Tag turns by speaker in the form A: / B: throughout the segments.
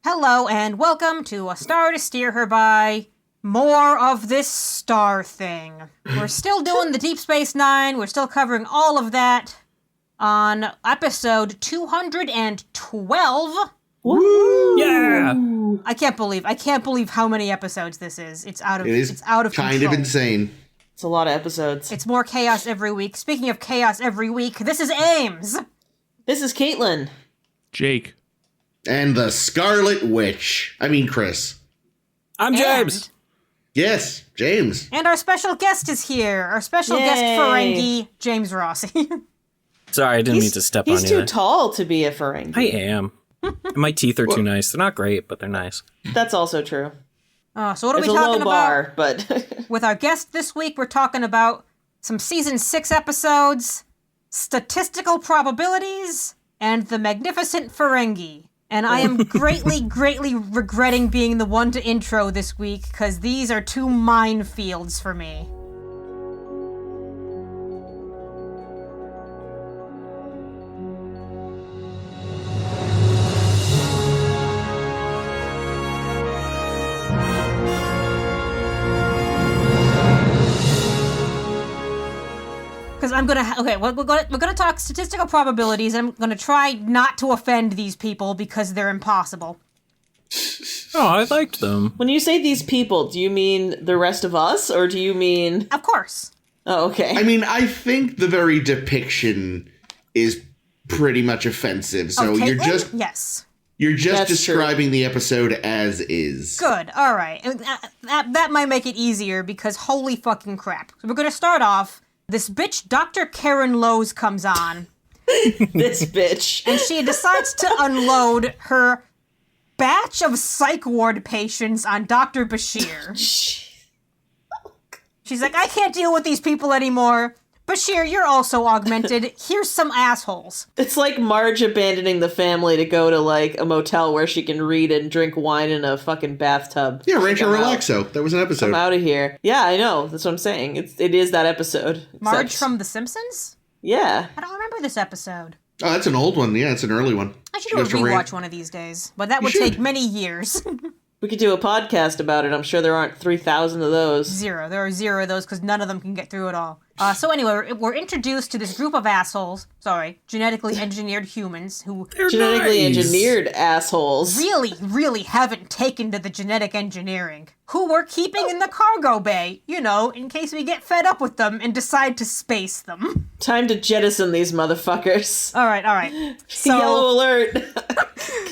A: Hello and welcome to A Star to Steer Her By. More of this star thing. We're still doing the Deep Space Nine. We're still covering all of that on episode 212.
B: Woo!
C: Yeah!
A: I can't believe how many episodes this is. It's out of
B: kind
A: control.
B: of insane.
C: It's a lot of episodes.
A: It's more chaos every week. Speaking of chaos every week, this is Ames.
C: This is Caitlin.
D: Jake.
B: And the Scarlet Witch. I mean, Chris.
D: I'm James.
B: Yes, James.
A: And our special guest is here. Our special guest Ferengi, James Rossi.
D: Sorry, I didn't mean to step on you.
C: He's too tall to be a Ferengi.
D: I am. My teeth are too nice. They're not great, but they're nice.
C: That's also true.
A: So what are we
C: It's a
A: talking
C: low bar,
A: about?
C: but
A: With our guest this week, we're talking about some Season 6 episodes, Statistical Probabilities, and the Magnificent Ferengi. And I am greatly regretting being the one to intro this week, because these are two minefields for me. Because I'm gonna we're gonna talk statistical probabilities, and I'm gonna try not to offend these people because they're impossible.
D: Oh, I liked them.
C: when you say these people, do you mean the rest of us, or do you mean...
A: Of course.
C: Oh, okay.
B: I mean, I think the very depiction is pretty much offensive. So
A: Caitlin?
B: You're just
C: That's
B: describing the episode as is.
A: Good. All right. That might make it easier because holy fucking crap. So we're gonna start off. This bitch, Dr. Karen Lowe's, comes on.
C: This bitch.
A: And she decides to unload her batch of psych ward patients on Dr. Bashir. She's like, I can't deal with these people anymore. Bashir, you're also augmented. Here's some assholes.
C: It's like Marge abandoning the family to go to, like, a motel where she can read and drink wine in a fucking bathtub.
B: Yeah, Rancho
C: I'm out.
B: Relaxo. That was an episode.
C: I'm out of here. Yeah, I know. That's what I'm saying. It is that episode.
A: Marge
C: Except-
A: from The Simpsons?
C: Yeah.
A: I don't remember this episode.
B: Oh, that's an old one. Yeah, it's an early one.
A: I should do a rewatch one of these days, but that would
B: should.
A: take many years.
C: We could do a podcast about it. I'm sure there aren't 3,000 of those.
A: Zero. There are zero of those because none of them can get through it all. So anyway, we're introduced to this group of assholes. Sorry, genetically engineered humans who
C: Genetically engineered assholes.
A: really haven't taken to the genetic engineering. Who we're keeping in the cargo bay, you know, in case we get fed up with them and decide to space them.
C: Time to jettison these motherfuckers.
A: All right. So,
C: Yellow alert.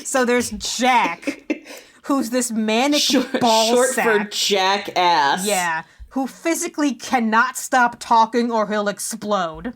A: so there's Jack, who's this manic ball
C: Short
A: sack.
C: for jackass.
A: Yeah, who physically cannot stop talking or he'll explode.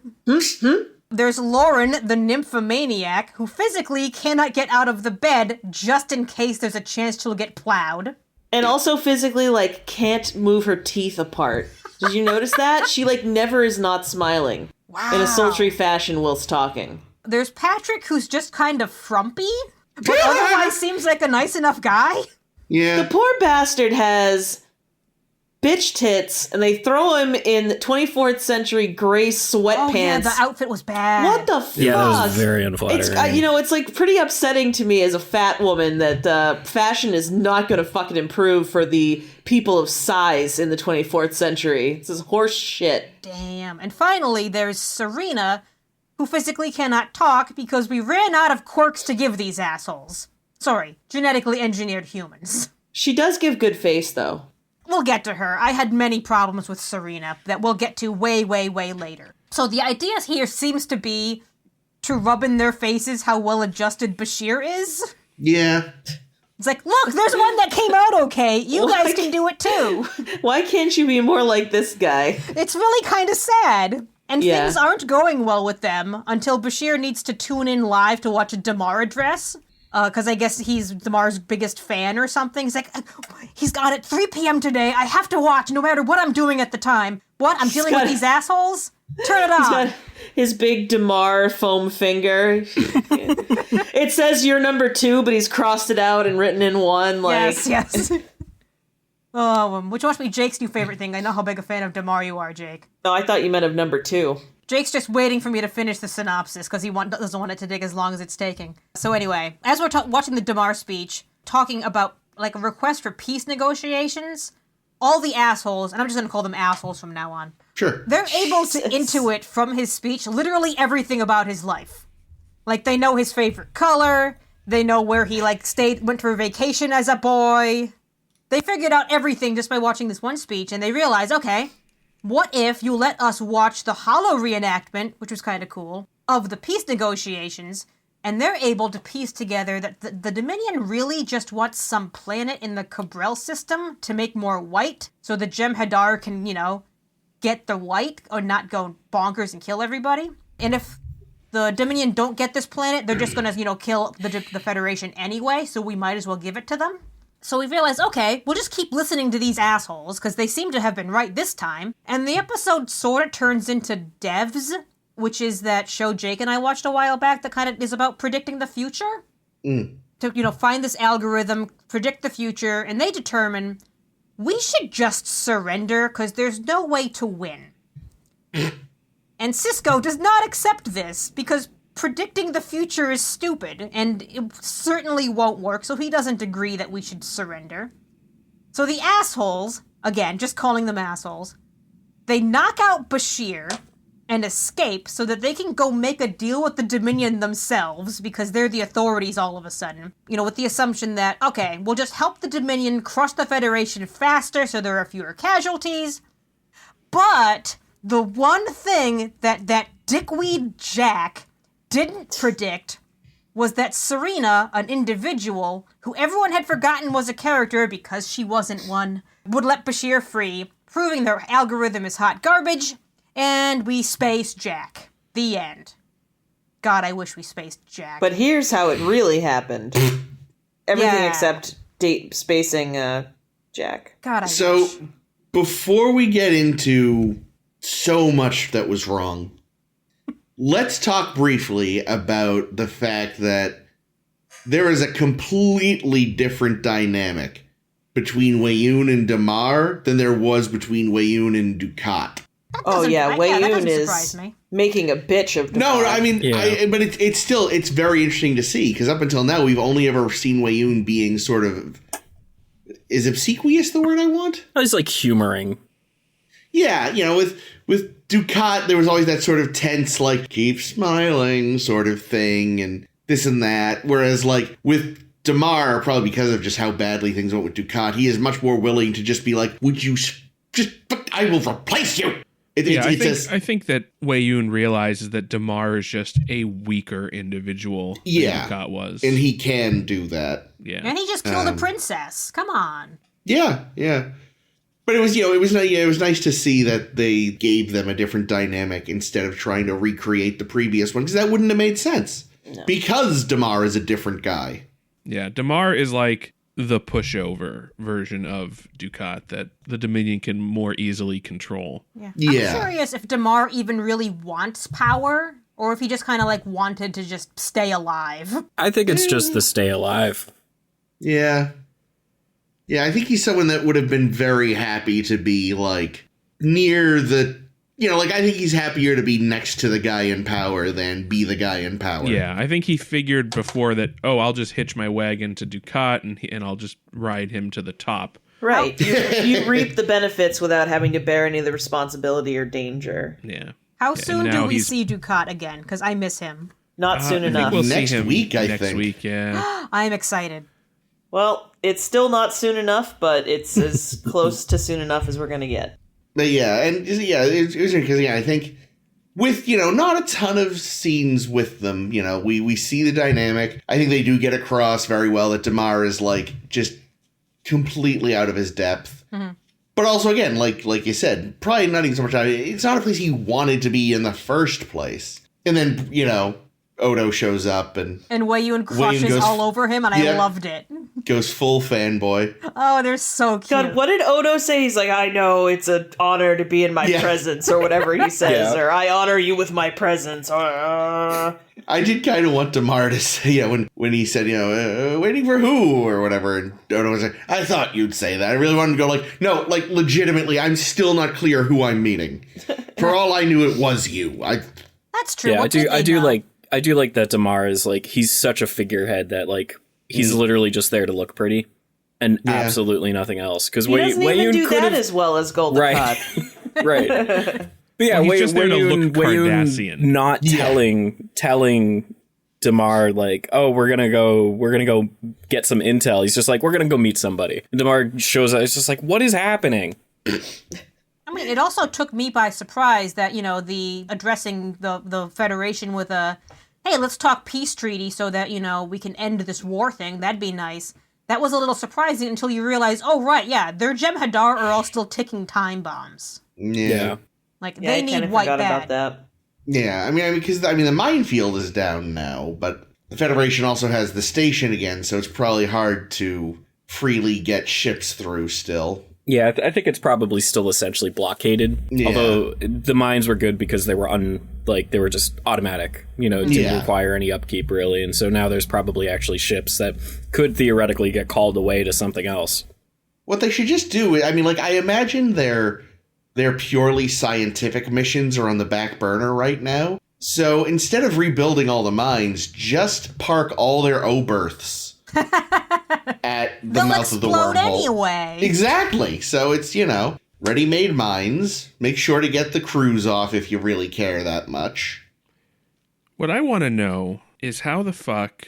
A: There's Lauren, the nymphomaniac, who physically cannot get out of the bed just in case there's a chance she'll get plowed.
C: And also physically, like, can't move her teeth apart. Did you notice that? She, like, never is not smiling.
A: Wow.
C: In a sultry fashion whilst talking.
A: There's Patrick, who's just kind of frumpy, but otherwise seems like a nice enough guy.
B: Yeah.
C: The poor bastard has bitch tits, and they throw him in 24th century gray sweatpants.
A: Oh yeah, the outfit was bad.
C: What the fuck?
D: Yeah, that was very unflattering.
C: It's, it's like pretty upsetting to me as a fat woman that fashion is not going to fucking improve for the people of size in the 24th century. This is horse shit.
A: Damn. And finally, there's Serena, who physically cannot talk because we ran out of quirks to give these assholes. Sorry, genetically engineered humans.
C: She does give good face, though.
A: We'll get to her. I had many problems with Serena that we'll get to way later. So the idea here seems to be to rub in their faces how well-adjusted Bashir is.
B: Yeah.
A: It's like, look, there's one that came out okay. You guys can do it too.
C: Why can't you be more like this guy?
A: It's really kind of sad. And
C: Yeah.
A: things aren't going well with them until Bashir needs to tune in live to watch a Damar address. Because I guess he's Damar's biggest fan or something. He's like, he's got it 3 p.m. today. I have to watch no matter what I'm doing at the time. What? I'm dealing with these assholes? Turn it on.
C: He's got his big Damar foam finger. It says you're number 2, but he's crossed it out and written in 1. Like,
A: Yes. Oh, which must be Jake's new favorite thing. I know how big a fan of Damar you are, Jake.
C: Oh, I thought you meant of number 2.
A: Jake's just waiting for me to finish the synopsis because he doesn't want it to take as long as it's taking. So anyway, as we're watching the Damar speech, talking about like a request for peace negotiations, all the assholes, and I'm just going to call them assholes from now on,
B: Sure.
A: they're able to intuit from his speech literally everything about his life. Like, they know his favorite color, they know where he, like, went for vacation as a boy. They figured out everything just by watching this one speech, and they realized, okay, what if you let us watch the holo reenactment, which was kind of cool, of the peace negotiations, and they're able to piece together that the Dominion really just wants some planet in the Cabrel system to make more white, so the Jem'Hadar can, get the white, or not go bonkers and kill everybody. And if the Dominion don't get this planet, they're just gonna, kill the Federation anyway, so we might as well give it to them. So we realized, okay, we'll just keep listening to these assholes, because they seem to have been right this time. And the episode sort of turns into Devs, which is that show Jake and I watched a while back that kind of is about predicting the future. To, find this algorithm, predict the future, and they determine we should just surrender because there's no way to win. And Sisko does not accept this because predicting the future is stupid and it certainly won't work, so he doesn't agree that we should surrender. So the assholes, again, just calling them assholes, they knock out Bashir and escape so that they can go make a deal with the Dominion themselves because they're the authorities all of a sudden. With the assumption that, okay, we'll just help the Dominion crush the Federation faster so there are fewer casualties. But the one thing that dickweed Jack didn't predict was that Serena, an individual who everyone had forgotten was a character because she wasn't one, would let Bashir free, proving their algorithm is hot garbage. And we space Jack. The end. God, I wish we spaced Jack.
C: But here's how it really happened. Everything except spacing Jack.
A: God, I
B: So,
A: wish.
B: before we get into so much that was wrong, let's talk briefly about the fact that there is a completely different dynamic between Weyoun and Damar than there was between Weyoun and Dukat.
C: Oh yeah, Weyoun
A: is
C: is making a bitch of
B: No,
C: Damar.
B: I mean, but it's very interesting to see, because up until now, we've only ever seen Weyoun being sort of, is obsequious the word I want?
D: I was like humoring.
B: Yeah, with Dukat, there was always that sort of tense, like, keep smiling sort of thing, and this and that, whereas, like, with Damar, probably because of just how badly things went with Dukat, he is much more willing to just be like, would you just, I will replace you!
E: I think that Weyoun realizes that Damar is just a weaker individual than Dukat was.
B: And he can do that.
E: Yeah.
A: And he just killed a princess. Come on.
B: Yeah. But it was, it was nice to see that they gave them a different dynamic instead of trying to recreate the previous one, because that wouldn't have made sense. No. Because Damar is a different guy.
E: Yeah, Damar is like the pushover version of Dukat that the Dominion can more easily control.
A: Yeah. I'm curious if Damar even really wants power, or if he just kind of like wanted to just stay alive.
D: I think it's just the stay alive.
B: Yeah. Yeah, I think he's someone that would have been very happy to be like near the, I think he's happier to be next to the guy in power than be the guy in power.
E: Yeah, I think he figured before that, I'll just hitch my wagon to Dukat and I'll just ride him to the top.
C: Right. You reap the benefits without having to bear any of the responsibility or danger.
E: Yeah.
A: How soon do we see Dukat again? Because I miss him.
C: Not soon enough.
E: I think we'll
B: next
E: see him
B: week, I think.
E: Next week, yeah.
A: I'm excited.
C: Well, it's still not soon enough, but it's as close to soon enough as we're going to get.
B: But it was because I think with, not a ton of scenes with them, we see the dynamic. I think they do get across very well that Damar is like just completely out of his depth. Mm-hmm. But also, again, like you said, probably not even so much. It's not a place he wanted to be in the first place. And then, Odo shows up and
A: Weyoun crushes all over him, and I loved it.
B: Goes full fanboy.
A: Oh, they're so cute.
C: God, what did Odo say? He's like, I know it's an honor to be in my presence, or whatever he says, or I honor you with my presence.
B: I did kind of want Damar to say, when he said, waiting for who, or whatever, and Odo was like, I thought you'd say that. I really wanted to go like, no, like, legitimately, I'm still not clear who I'm meeting. For all I knew, it was you.
A: That's true.
D: Yeah, I do like that Damar is like, he's such a figurehead that like he's literally just there to look pretty and absolutely nothing else. Because
C: he doesn't even do that as well as Golden
D: right,
C: Cod.
D: right. But yeah,
E: Well, he's just there to look
D: Wayun
E: Cardassian.
D: not telling Damar like, oh, we're gonna go get some intel. He's just like, we're gonna go meet somebody. And Damar shows up. It's just like, what is happening?
A: I mean, it also took me by surprise that, the addressing the Federation with a, hey, let's talk peace treaty so that, we can end this war thing. That'd be nice. That was a little surprising until you realize, oh, right, yeah, their Jem'Hadar are all still ticking time bombs.
B: Yeah.
A: Like,
C: Yeah,
A: they
C: I kinda
A: need white
C: forgot
A: bad.
C: about that.
B: Yeah, I mean, because the minefield is down now, but the Federation also has the station again, so it's probably hard to freely get ships through still.
D: Yeah, I think it's probably still essentially blockaded.
B: Yeah.
D: Although the mines were good because they were they were just automatic. It didn't require any upkeep really, and so now there's probably actually ships that could theoretically get called away to something else.
B: What they should just do, I mean, like, I imagine their purely scientific missions are on the back burner right now. So instead of rebuilding all the mines, just park all their O-berths at the
A: They'll
B: mouth of the
A: explode
B: wormhole.
A: anyway.
B: Exactly. So it's, ready-made mines. Make sure to get the crews off if you really care that much.
E: What I want to know is how the fuck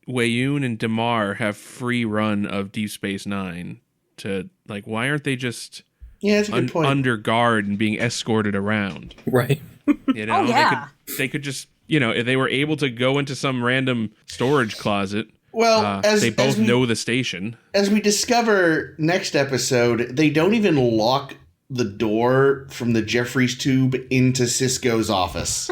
E: Wayun and Damar have free run of Deep Space Nine to, like, why aren't they just
B: Yeah, that's a good point.
E: under guard and being escorted around?
D: Right.
A: Oh, yeah.
E: They could just, if they were able to go into some random storage closet.
B: Well,
E: they both know the station.
B: As we discover next episode, they don't even lock the door from the Jeffries tube into Sisko's office.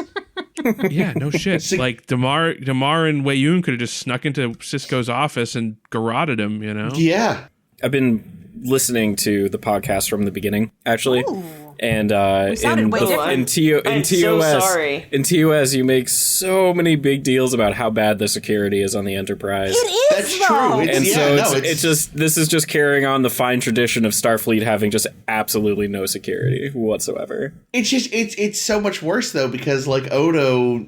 E: Yeah, no shit. Like Damar and Wayun could have just snuck into Sisko's office and garroted him,
B: Yeah.
D: I've been listening to the podcast from the beginning, actually.
A: Ooh.
D: And
A: sounded way different.
C: I'm so sorry.
D: In TOS, you make so many big deals about how bad the security is on the Enterprise.
A: It is,
B: That's
A: though.
B: true.
D: This is just carrying on the fine tradition of Starfleet having just absolutely no security whatsoever.
B: It's so much worse, though, because, like, Odo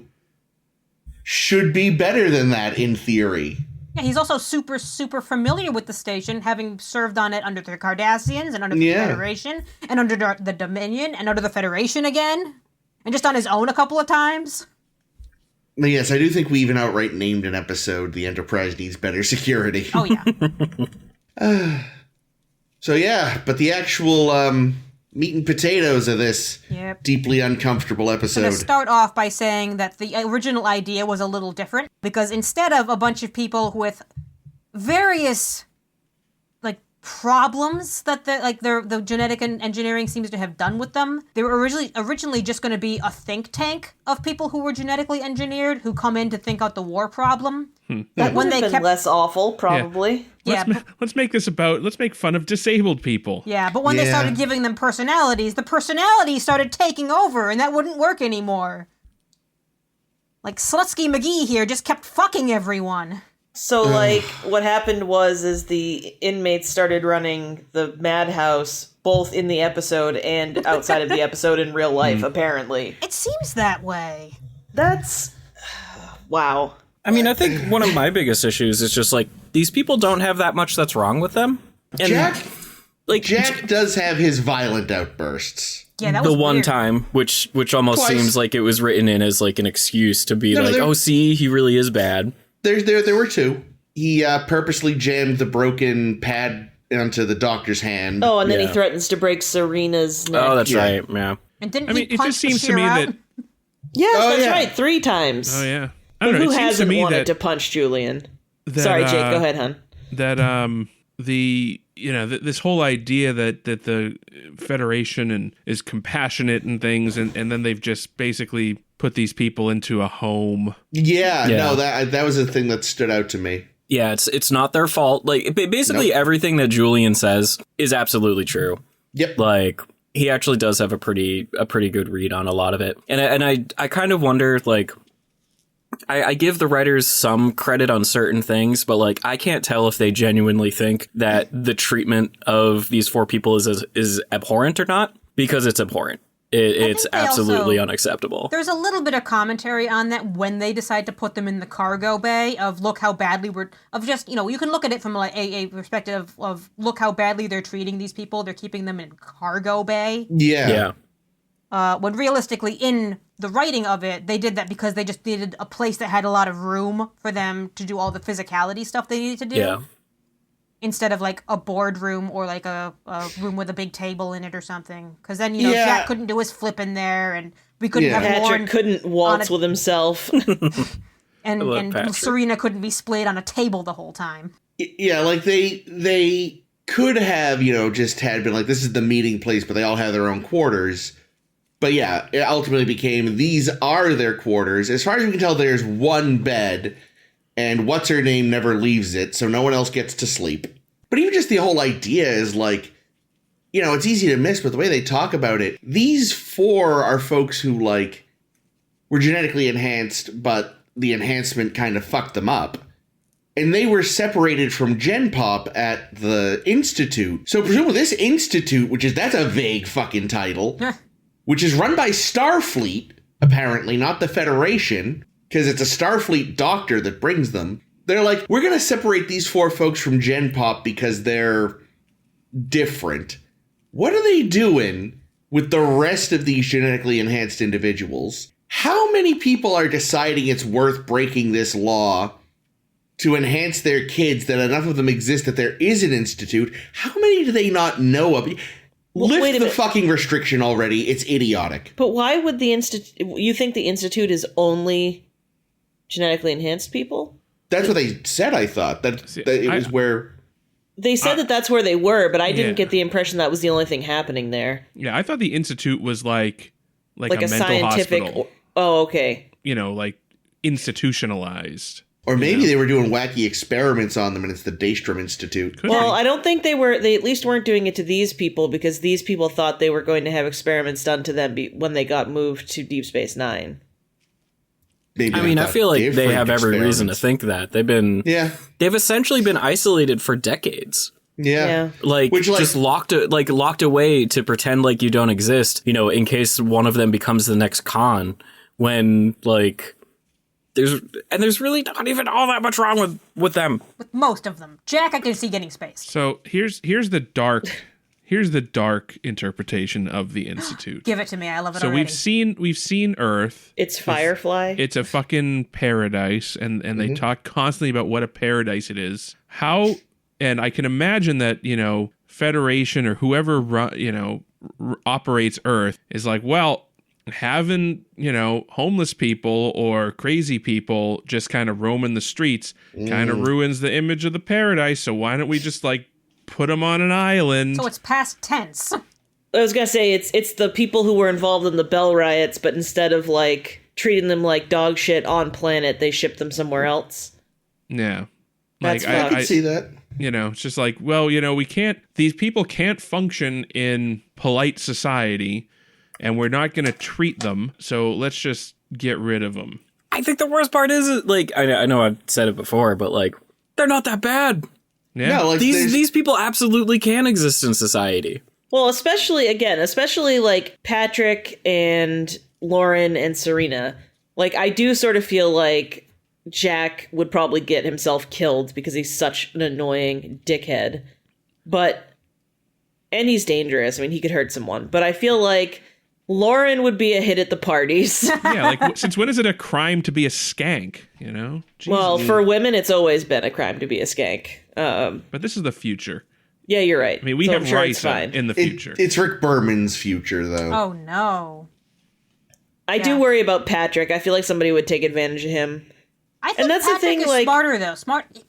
B: should be better than that in theory.
A: Yeah, he's also super, super familiar with the station, having served on it under the Cardassians and under the Federation and under the Dominion and under the Federation again, and just on his own a couple of times.
B: But yes, I do think we even outright named an episode, The Enterprise Needs Better Security.
A: Oh, yeah.
B: So yeah, but the actual meat and potatoes of this deeply uncomfortable
A: I'm
B: episode.
A: going to start off by saying that the original idea was a little different, because instead of a bunch of people with various, like, problems that the genetic engineering seems to have done with them, they were originally just going to be a think tank of people who were genetically engineered who come in to think out the war problem.
C: That would have been less awful, probably.
E: Let's make fun of disabled people.
A: Yeah, but when they started giving them personalities, the personalities started taking over, and that wouldn't work anymore. Like, Slutsky McGee here just kept fucking everyone.
C: So, like, what happened is the inmates started running the madhouse, both in the episode and outside of the episode in real life, apparently.
A: It seems that way.
C: That's... wow.
D: I mean, I think one of my biggest issues is just, like, these people don't have that much that's wrong with them. And,
B: Jack does have his violent outbursts.
A: Yeah, that was
D: the one
A: weird.
D: time, which almost seems like it was written in as, like, an excuse to be oh, see, he really is bad.
B: There were two. He purposely jammed the broken pad onto the doctor's hand.
C: Oh, and then he threatens to break Serena's neck.
D: Oh, that's right, yeah.
A: And didn't
E: I mean,
A: he
E: it
A: punch
E: just seems to
A: Bashir
E: me
A: out?
E: that...
C: Yes, that's right, 3 times.
E: Oh, yeah. I don't know.
C: Who
E: It seems to
C: hasn't
E: me
C: wanted
E: that...
C: to punch Julian?
E: that,
C: Sorry, Jake, go ahead, hon.
E: That this whole idea that the Federation is compassionate and things, and then they've just basically put these people into a home.
B: Yeah. No, that was the thing that stood out to me.
D: Yeah, it's not their fault. Like, basically everything that Julian says is absolutely true.
B: Yep.
D: Like, he actually does have a pretty good read on a lot of it. And I kind of wonder, like, I give the writers some credit on certain things, but, like, I can't tell if they genuinely think that the treatment of these 4 people is abhorrent or not, because it's abhorrent. it's
A: think they
D: absolutely
A: also-
D: unacceptable.
A: There's a little bit of commentary on that when they decide to put them in the cargo bay of look how badly you can look at it from like a perspective of look how badly they're treating these people. They're keeping them in cargo bay.
B: Yeah.
A: When realistically in the writing of it, they did that because they just needed a place that had a lot of room for them to do all the physicality stuff they needed to do.
D: Yeah.
A: Instead of like a boardroom or like a room with a big table in it or something. Because then,
B: Yeah.
A: Jack couldn't do his flip in there and we couldn't
B: Yeah.
A: have Lauren
C: Patrick couldn't waltz
A: on
C: with himself.
A: and
D: love Patrick.
A: Serena couldn't be splayed on a table the whole time.
B: Yeah, like they could have, just had been like, this is the meeting place, but they all have their own quarters. But yeah, it ultimately became, these are their quarters. As far as we can tell, there's one bed, and what's-her-name never leaves it, so no one else gets to sleep. But even just the whole idea is like, it's easy to miss, but the way they talk about it, these 4 are folks who, like, were genetically enhanced, but the enhancement kind of fucked them up. And they were separated from Gen Pop at the Institute. So presumably this Institute, that's a vague fucking title, which is run by Starfleet, apparently, not the Federation, because it's a Starfleet doctor that brings them. They're like, we're going to separate these 4 folks from Gen Pop because they're different. What are they doing with the rest of these genetically enhanced individuals? How many people are deciding it's worth breaking this law to enhance their kids that enough of them exist that there is an institute? How many do they not know of?
C: Well, wait a
B: Lift the
C: minute.
B: fucking restriction already. It's idiotic.
C: But why would the institute? You think the institute is only genetically enhanced people?
B: That's what they said, I thought. That it was where...
C: They said that that's where they were, but I didn't
E: Yeah.
C: get the impression that was the only thing happening there.
E: Yeah, I thought the institute was like a mental
C: scientific.
E: hospital.
C: Oh, okay.
E: Like institutionalized.
B: Or maybe they were doing wacky experiments on them and it's the Daystrom Institute.
E: Could
C: Well,
E: be.
C: I don't think they were. They at least weren't doing it to these people because these people thought they were going to have experiments done to them when they got moved to Deep Space Nine.
B: Maybe
D: I mean, I
B: thought
D: feel like they
B: different
D: have every reason to
B: experiments.
D: think that.
B: Yeah.
D: They've essentially been isolated for decades.
B: Yeah.
C: Yeah.
D: Just locked away to pretend like you don't exist, in case one of them becomes the next Khan, when there's really not even all that much wrong with them.
A: With most of them. Jack, I can see getting spaced.
E: So here's the dark interpretation of the institute.
A: Give it to me. I love it
E: So
A: already.
E: we've seen Earth.
C: It's Firefly.
E: It's a fucking paradise, and they talk constantly about what a paradise it is. How, and I can imagine that Federation or whoever operates Earth is like, well, having homeless people or crazy people just kind of roaming the streets kind of ruins the image of the paradise. So why don't we just put them on an island?
A: So it's past tense.
C: I was gonna say it's the people who were involved in the Bell riots, but instead of treating them like dog shit on planet, they shipped them somewhere else.
E: Yeah.
C: That's
B: I could see that.
E: It's just like, well, these people can't function in polite society, and we're not going to treat them, so let's just get rid of them.
D: I think the worst part is, I know I've said it before, but, they're not that bad.
E: Yeah.
B: No,
D: These people absolutely can exist in society.
C: Well, especially Patrick and Lauren and Serena. I do sort of feel like Jack would probably get himself killed because he's such an annoying dickhead. And he's dangerous. I mean, he could hurt someone. But I feel like Lauren would be a hit at the parties.
E: Yeah, since when is it a crime to be a skank, Jesus.
C: Well, for women, it's always been a crime to be a skank.
E: But this is the future.
C: Yeah, you're right.
E: I mean, we
C: So
E: have
C: I'm sure
E: rights
C: it's fine.
E: in the future.
B: It's Rick Berman's future, though.
A: Oh, no.
C: I do worry about Patrick. I feel like somebody would take advantage of him.
A: I think
C: that's the
A: Patrick
C: thing,
A: is smarter, though.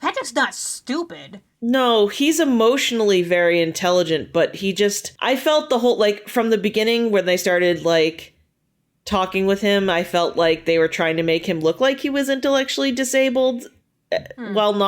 A: Patrick's not stupid.
C: No, he's emotionally very intelligent, but I felt the whole, from the beginning when they started, talking with him, I felt like they were trying to make him look like he was intellectually disabled while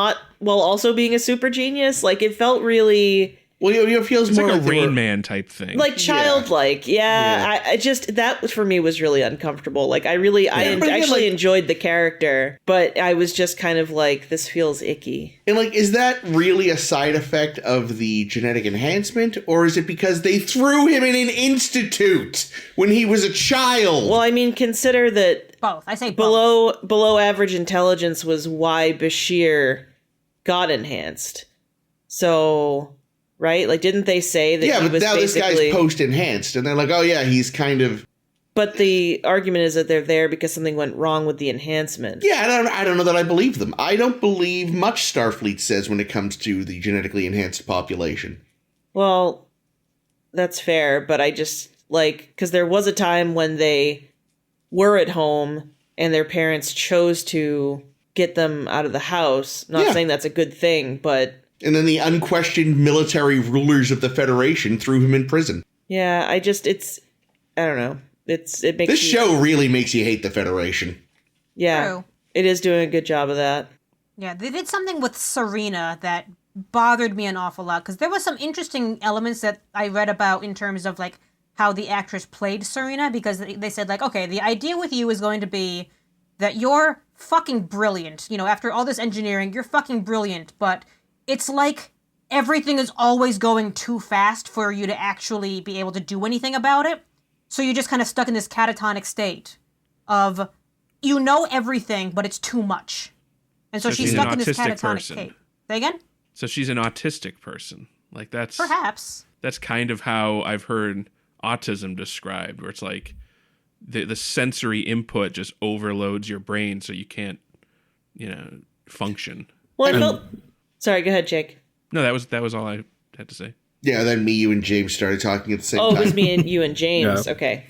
C: also being a super genius. It felt really
B: Well, it feels
E: It's
B: more
E: like a
B: they
E: Rain
B: were-
E: Man type thing.
C: Like childlike. Yeah. I just, that for me was really uncomfortable. Like I
B: But again,
C: actually
B: like-
C: enjoyed the character, but I was just kind of like, this feels icky.
B: And like, is that really a side effect of the genetic enhancement, or is it because they threw him in an institute when he was a child?
C: Well, I mean, consider that
A: Both. I say both.
C: below average intelligence was why Bashir got enhanced. So, right? Like, didn't they say that
B: yeah,
C: he
B: but
C: was
B: now this
C: basically...
B: guy's post-enhanced, and they're like, oh yeah, he's kind of...
C: But the argument is that they're there because something went wrong with the enhancement.
B: Yeah, I don't know that I believe them. I don't believe much Starfleet says when it comes to the genetically enhanced population.
C: Well, that's fair, but I just, like... Because there was a time when they were at home and their parents chose to get them out of the house. Not saying that's a good thing, but...
B: And then the unquestioned military rulers of the Federation threw him in prison.
C: Yeah, I don't know. It makes
B: This show really makes you hate the Federation.
C: Yeah,
A: True.
C: it is doing a good job of that.
A: Yeah, they did something with Serena that bothered me an awful lot, because there was some interesting elements that I read about in terms of, like, how the actress played Serena, because they said, like, okay, the idea with you is going to be that you're fucking brilliant. You know, after all this engineering, you're fucking brilliant, but it's like everything is always going too fast for you to actually be able to do anything about it. So you're just kind of stuck in this catatonic state of, you know everything, but it's too much. And so she's
E: she's an
A: stuck in this
E: autistic
A: catatonic
E: person.
A: state. Say again?
E: So she's an autistic person. Like that's
A: Perhaps.
E: that's kind of how I've heard autism described, where it's like the sensory input just overloads your brain so you can't, function.
C: Well, I felt... Sorry, go ahead, Jake.
E: No, that was all I had to say.
B: Yeah, then me, you, and James started talking at the same
C: Oh, it
B: time.
C: was me and you and James.
D: Yeah.
C: Okay.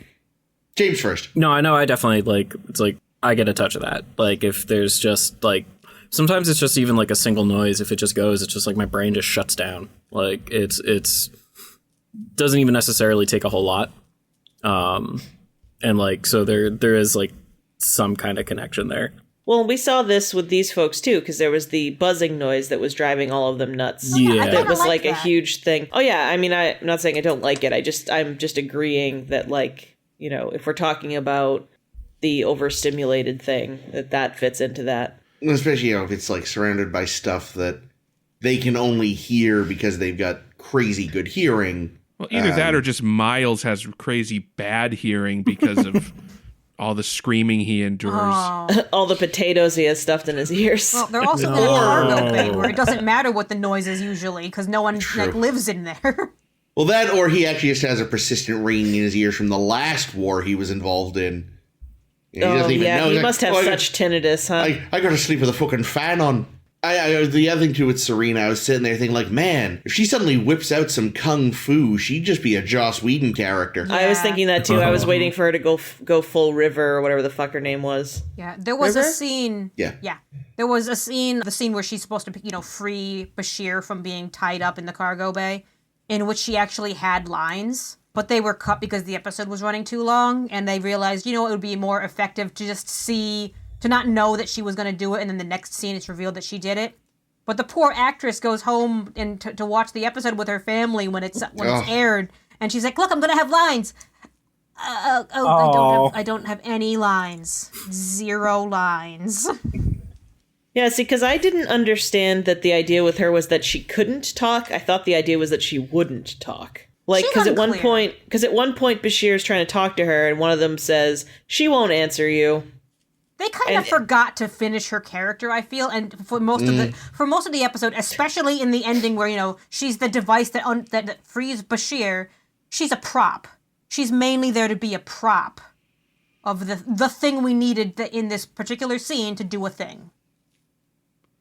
B: James first.
D: No, I know. I definitely it's like I get a touch of that. Like if there's just like sometimes it's just even like a single noise. If it just goes, it's just like my brain just shuts down. Like it's doesn't even necessarily take a whole lot. And like so there is like some kind of connection there.
C: Well, we saw this with these folks too, because there was the buzzing noise that was driving all of them nuts.
D: Yeah.
A: I
C: That was
A: like
C: like a
A: that.
C: huge thing. Oh yeah, I mean, I'm not saying I don't like it. I'm just agreeing that, like, if we're talking about the overstimulated thing, that fits into that.
B: Especially, if it's like surrounded by stuff that they can only hear because they've got crazy good hearing.
E: Well, either that or just Miles has crazy bad hearing because of all the screaming he endures.
A: Oh.
C: All the potatoes he has stuffed in his ears.
A: Well, they're also in a cargo bay where it doesn't matter what the noise is usually, because no one like lives in there.
B: Well, that or he actually just has a persistent ringing in his ears from the last war he was involved in. He doesn't even know.
C: He
B: He's
C: must
B: like,
C: have
B: "Oh,
C: such tinnitus, huh?
B: I gotta sleep with a fucking fan on. The other thing too with Serena, I was sitting there thinking, like, man, if she suddenly whips out some kung fu, she'd just be a Joss Whedon character.
C: I was
A: Yeah.
C: thinking that too. I was waiting for her to go full River or whatever the fuck her name was.
A: Yeah, there was
C: River?
A: a scene.
B: Yeah.
A: There was a scene, the scene where she's supposed to, free Bashir from being tied up in the cargo bay, in which she actually had lines, but they were cut because the episode was running too long, and they realized, it would be more effective to just to not know that she was going to do it, and then the next scene it's revealed that she did it. But the poor actress goes home and to watch the episode with her family when it's aired, and she's like, "Look, I'm going to have lines." I don't have any lines. 0 lines.
C: Yeah, see, because I didn't understand that the idea with her was that she couldn't talk. I thought the idea was that she wouldn't talk. Like,
A: She's
C: because at one
A: unclear.
C: point Bashir's trying to talk to her, and one of them says, "She won't answer you."
A: They kind of forgot to finish her character, I feel, and for most of the episode, especially in the ending where she's the device that frees Bashir. She's a prop. She's mainly there to be a prop of the thing we needed in this particular scene to do a thing.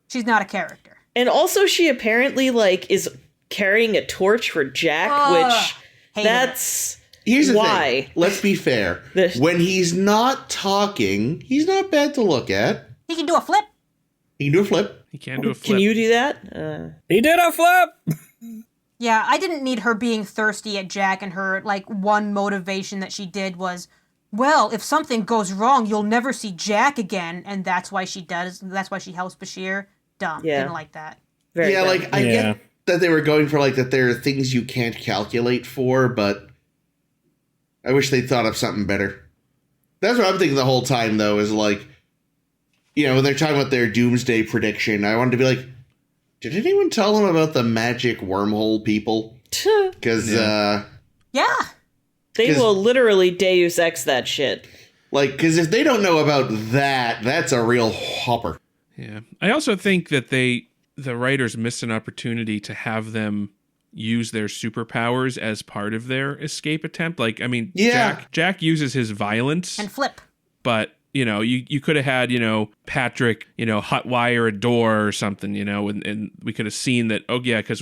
A: She's not a character.
C: And also, she apparently is carrying a torch for Jack, which
A: hated
C: that's.
B: Here's the
C: Why?
B: thing. Let's be fair. When he's not talking, he's not bad to look at.
A: He can do a flip.
B: He can do a flip.
E: He can do a flip.
C: Can you do that?
D: He did a flip.
A: Yeah, I didn't need her being thirsty at Jack, and her one motivation that she did was, well, if something goes wrong, you'll never see Jack again, and that's why she does. That's why she helps Bashir. Dumb.
C: Yeah.
A: Didn't like that.
C: Very
B: Yeah,
C: dumb.
B: I get that they were going for, like, that there are things you can't calculate for, but I wish they'd thought of something better. That's what I'm thinking the whole time, though, is like, you know, when they're talking about their doomsday prediction, I wanted to be like, did anyone tell them about the magic wormhole people? Because,
A: Yeah.
C: They will literally Deus Ex that shit.
B: like, because if they don't know about that, that's a real hopper.
E: Yeah. I also think that the writers missed an opportunity to have them use their superpowers as part of their escape attempt. Like, I mean,
B: Yeah.
E: Jack uses his violence,
A: And flip.
E: but, you know, you could have had, you know, Patrick, you know, hotwire a door or something, you know, and we could have seen that, oh, yeah, because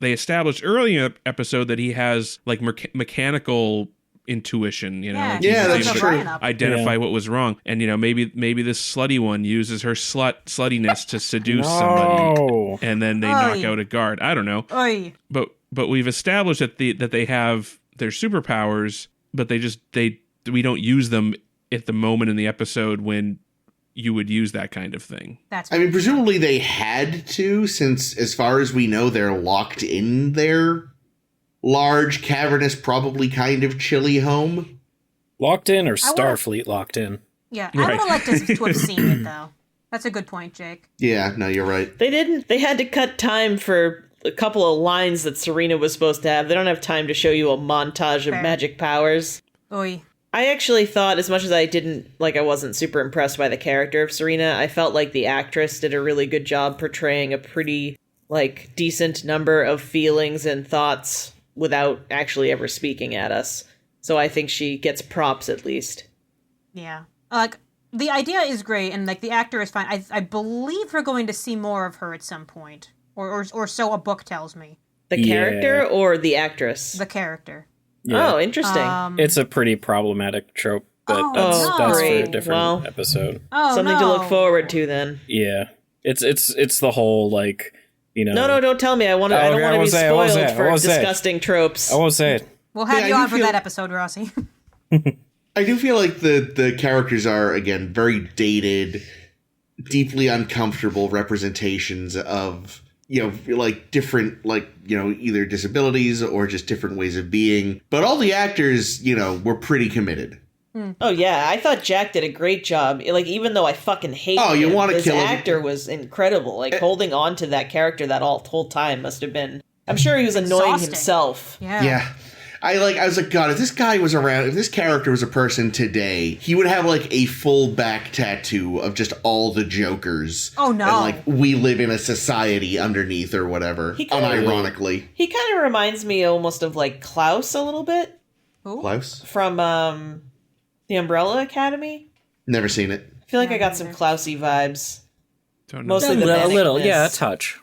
E: they established early in the episode that he has, like, mechanical intuition, you know.
A: Yeah,
E: like he
B: Yeah,
E: was
B: that's
E: able to
B: true.
E: identify what was wrong. And, you know, maybe this slutty one uses her sluttiness to seduce somebody, and then they knock out a guard. I don't know.
A: Oy.
E: But we've established that they have their superpowers, but we don't use them at the moment in the episode when you would use that kind of thing.
A: That's
B: I mean, presumably they had to, since as far as we know, they're locked in their large, cavernous, probably kind of chilly home.
D: Locked in or Starfleet locked in?
A: Yeah, I would have liked to have seen it, though. That's a good point, Jake.
B: Yeah, no, you're right.
C: They didn't. They had to cut time for a couple of lines that Serena was supposed to have. They don't have time to show you a montage of
A: Fair.
C: magic powers.
A: Oy.
C: I actually thought, as much as I wasn't super impressed by the character of Serena, I felt like the actress did a really good job portraying a pretty, like, decent number of feelings and thoughts without actually ever speaking at us. So I think she gets props, at least.
A: Yeah. Like, the idea is great, and, like, the actor is fine. I believe we're going to see more of her at some point. Or so a book tells me.
C: The character or the actress?
A: The character.
D: Yeah.
C: Oh, interesting.
D: It's a pretty problematic trope, but
A: Oh,
D: that's
A: no.
D: for a
C: Great.
D: different
C: Well,
D: episode.
A: Oh,
C: Something to look forward to, then.
D: Yeah. It's the whole, like, you know...
C: No, don't tell me. I don't want to be spoiled for disgusting tropes.
D: I won't say it.
A: We'll have
B: Yeah,
A: you
B: I
A: on
B: do
A: for
B: feel-
A: that episode, Rossi.
B: I do feel like the characters are, again, very dated, deeply uncomfortable representations of, you know, like different, like, you know, either disabilities or just different ways of being. But all the actors, you know, were pretty committed.
C: Oh yeah, I thought Jack did a great job. Like, even though I fucking hate
B: you
C: him,
B: wanna
C: his
B: kill him.
C: actor was incredible. Like, holding on to that character that whole time must have been... I'm sure he was annoying
A: Exhausting.
C: himself.
B: Yeah. I was like, God, if this guy was around, if this character was a person today, he would have, like, a full back tattoo of just all the Jokers.
A: Oh, no.
B: And, like, we live in a society underneath or whatever,
C: He kinda-
B: unironically.
C: He kind of reminds me almost of, like, Klaus a little bit
A: Who?
B: Klaus?
C: from the Umbrella Academy.
B: Never seen it.
C: I feel like I got some Klausy vibes.
E: Don't know.
C: Mostly the
D: A little,
C: manicness.
D: yeah, a touch.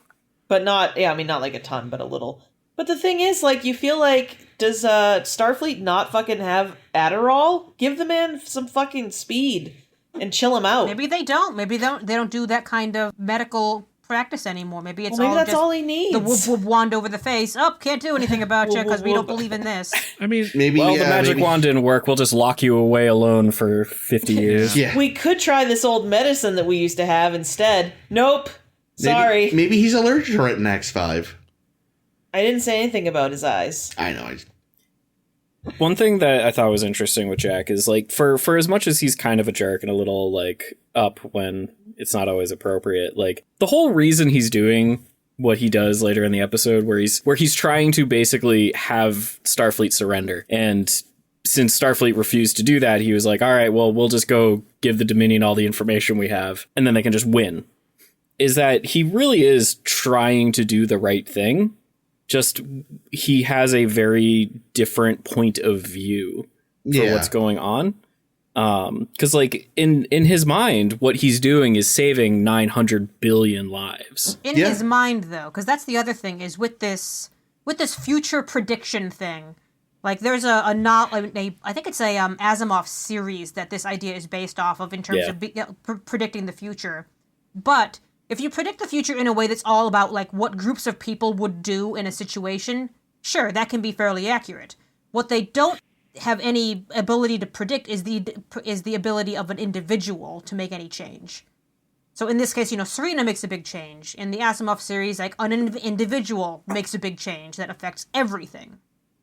C: But not, yeah, I mean, not like a ton, but a little. But the thing is, like, you feel like, does Starfleet not fucking have Adderall? Give the man some fucking speed and chill him out.
A: Maybe they don't. Maybe they don't do that kind of medical practice anymore. Maybe it's
C: Well, maybe
A: all
C: that's
A: just
C: all he needs.
A: the whoop whoop wand over the face. Oh, can't do anything about you because we don't
C: Whoop.
A: believe in this.
E: I mean,
B: Maybe,
D: Well, the magic wand didn't work. We'll just lock you away alone for 50 years.
B: Yeah.
C: We could try this old medicine that we used to have instead. Nope. Sorry.
B: Maybe he's allergic to it in X5.
C: I didn't say anything about his eyes.
B: I know.
D: One thing that I thought was interesting with Jack is, like, for as much as he's kind of a jerk and a little, like, up when it's not always appropriate, like, the whole reason he's doing what he does later in the episode where he's trying to basically have Starfleet surrender. And since Starfleet refused to do that, he was like, all right, well, we'll just go give the Dominion all the information we have, and then they can just win. Is that he really is trying to do the right thing. Just he has a very different point of view for what's going on. Because, like, in his mind, what he's doing is saving 900 billion lives.
A: In his mind, though, because that's the other thing, is with this future prediction thing. Like, there's I think it's a Asimov series that this idea is based off of in terms of predicting the future. But if you predict the future in a way that's all about, like, what groups of people would do in a situation, sure, that can be fairly accurate. What they don't have any ability to predict is the ability of an individual to make any change. So in this case, Serena makes a big change. In the Asimov series, like an individual makes a big change that affects everything.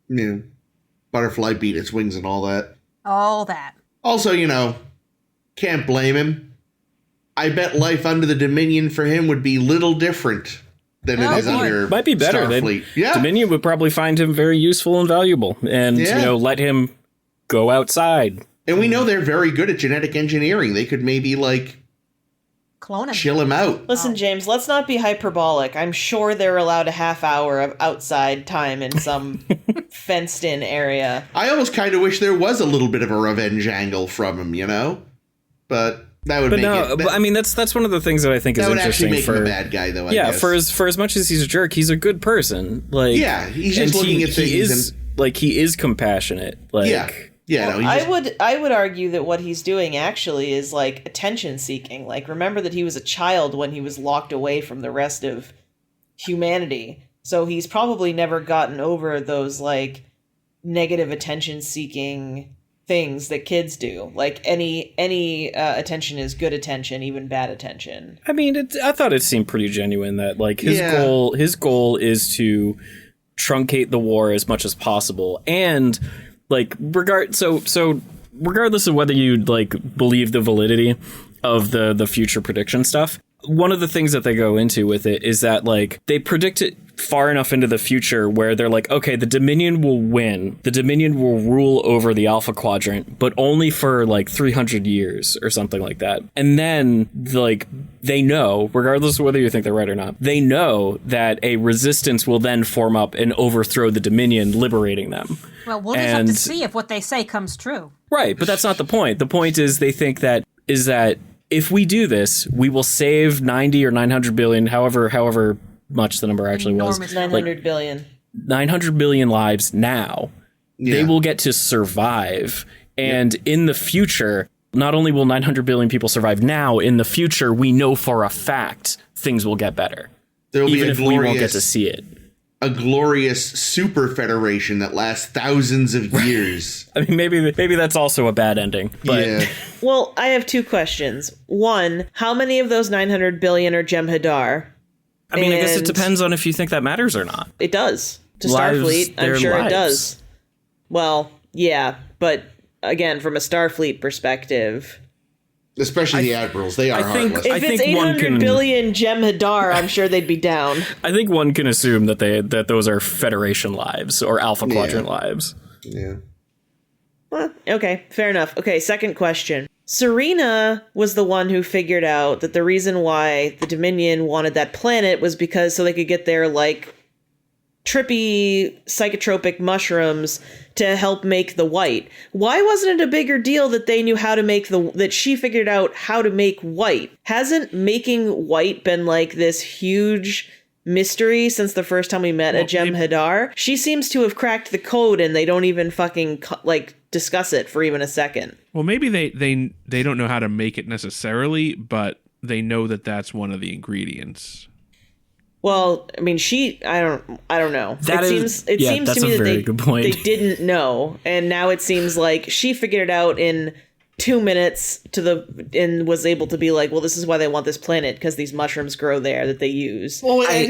B: Yeah. Butterfly beat its wings and all that.
A: All that.
B: Also, can't blame him. I bet life under the Dominion for him would be little different than it is under
D: Might be better.
B: Starfleet. Yeah.
D: Dominion would probably find him very useful and valuable, and let him go outside.
B: And we know they're very good at genetic engineering. They could maybe
A: clone him.
B: Chill him out.
C: Listen, James, let's not be hyperbolic. I'm sure they're allowed a half hour of outside time in some fenced-in area.
B: I almost kind of wish there was a little bit of a revenge angle from him, But that would
D: I mean, that's one of the things that I think is interesting.
B: That would actually make him a bad guy, though, I guess.
D: for as much as he's a jerk, he's a good person.
B: He's just looking at things.
D: He is compassionate.
C: I would argue that what he's doing actually is attention seeking. Remember that he was a child when he was locked away from the rest of humanity. So he's probably never gotten over those negative attention seeking things that kids do. Any attention is good attention, even bad attention.
D: I mean, I thought it seemed pretty genuine that his goal is to truncate the war as much as possible, and regardless of whether you believe the validity of the future prediction stuff, one of the things that they go into with it is that they predict it far enough into the future where they're okay, the Dominion will win. The Dominion will rule over the Alpha Quadrant, but only for 300 years or something like that. And then they know, regardless of whether you think they're right or not, they know that a resistance will then form up and overthrow the Dominion, liberating them.
A: Well, we'll just have to see if what they say comes true.
D: Right, but that's not the point. The point is they think that if we do this, we will save 90 or 900 billion, however much the number actually was.
C: 900 billion.
D: 900 billion lives now. Yeah. They will get to survive. And in the future, not only will 900 billion people survive now, in the future, we know for a fact things will get better.
B: There will be
D: even if we won't get to see it.
B: A glorious super federation that lasts thousands of years.
D: I mean, maybe that's also a bad ending. But.
B: Yeah.
C: Well, I have two questions. One, how many of those 900 billion are Jem'Hadar?
D: I mean, I guess it depends on if you think that matters or not.
C: It does. To Starfleet, I'm sure it does. Well, yeah, but again, from a Starfleet perspective...
B: Especially the admirals, they are heartless.
C: If it's 800 billion Jem'Hadar, I'm sure they'd be down.
D: I think one can assume that those are Federation lives or Alpha Quadrant lives.
B: Yeah.
C: Well, okay, fair enough. Okay, second question. Serena was the one who figured out that the reason why the Dominion wanted that planet was because so they could get their trippy psychotropic mushrooms to help make the white. Why wasn't it a bigger deal that they knew how to make that she figured out how to make white? Hasn't making white been this huge mystery since the first time we met a Jem'Hadar? She seems to have cracked the code and they don't even fucking discuss it for even a second.
E: Well, maybe they don't know how to make it necessarily, but they know that that's one of the ingredients.
C: Well, I mean, I don't know. It seems to me that they didn't know, and now it seems like she figured it out in 2 minutes and was able to be well, this is why they want this planet because these mushrooms grow there that they use.
B: Well, I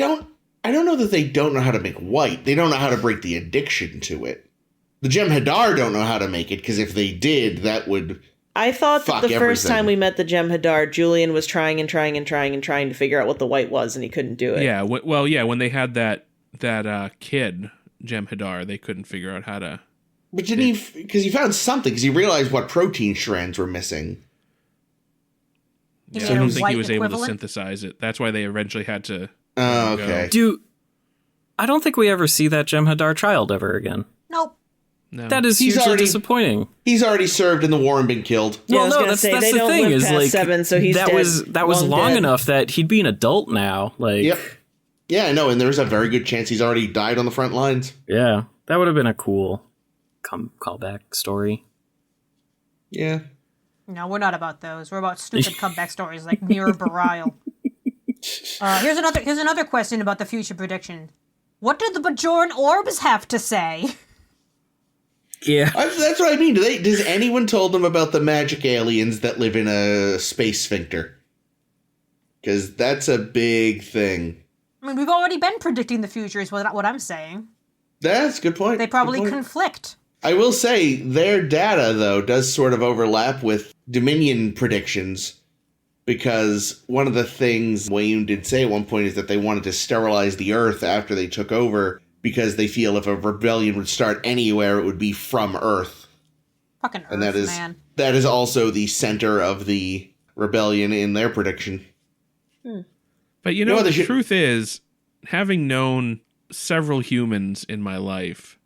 B: don't know that they don't know how to make white. They don't know how to break the addiction to it. The Jem'Hadar don't know how to make it because if they did, that would.
C: I thought that the first time we met the Jem'Hadar, Julian was trying to figure out what the white was, and he couldn't do it.
E: Yeah, when they had that kid, Jem'Hadar, they couldn't figure out how to...
B: But didn't he... Because he found something, because he realized what protein strands were missing.
E: Yeah, I don't think he was able to synthesize it. That's why they eventually had to...
B: Oh, okay.
D: I don't think we ever see that Jem'Hadar child ever again.
A: Nope.
E: No.
D: That is hugely disappointing.
B: He's already served in the war and been killed.
C: Yeah, well, no, that's the thing. Is 7, so he's
D: that was long enough that he'd be an adult now.
B: Yep. Yeah, I know, and there's a very good chance he's already died on the front lines.
D: Yeah, that would have been a cool callback story.
B: Yeah.
A: No, we're not about those. We're about stupid comeback stories like Mirror Barile. Here's another question about the future prediction. What did the Bajoran orbs have to say?
D: Yeah.
B: That's what I mean. Does anyone told them about the magic aliens that live in a space sphincter? Because that's a big thing.
A: I mean, we've already been predicting the future is what I'm saying.
B: That's a good point.
A: They probably
B: Good point.
A: conflict.
B: I will say their data, though, does sort of overlap with Dominion predictions. Because one of the things Wayne did say at one point is that they wanted to sterilize the Earth after they took over because they feel if a rebellion would start anywhere, it would be from Earth.
A: Fucking Earth,
B: And that is,
A: man.
B: that is also the center of the rebellion in their prediction.
E: But the truth is, having known several humans in my life,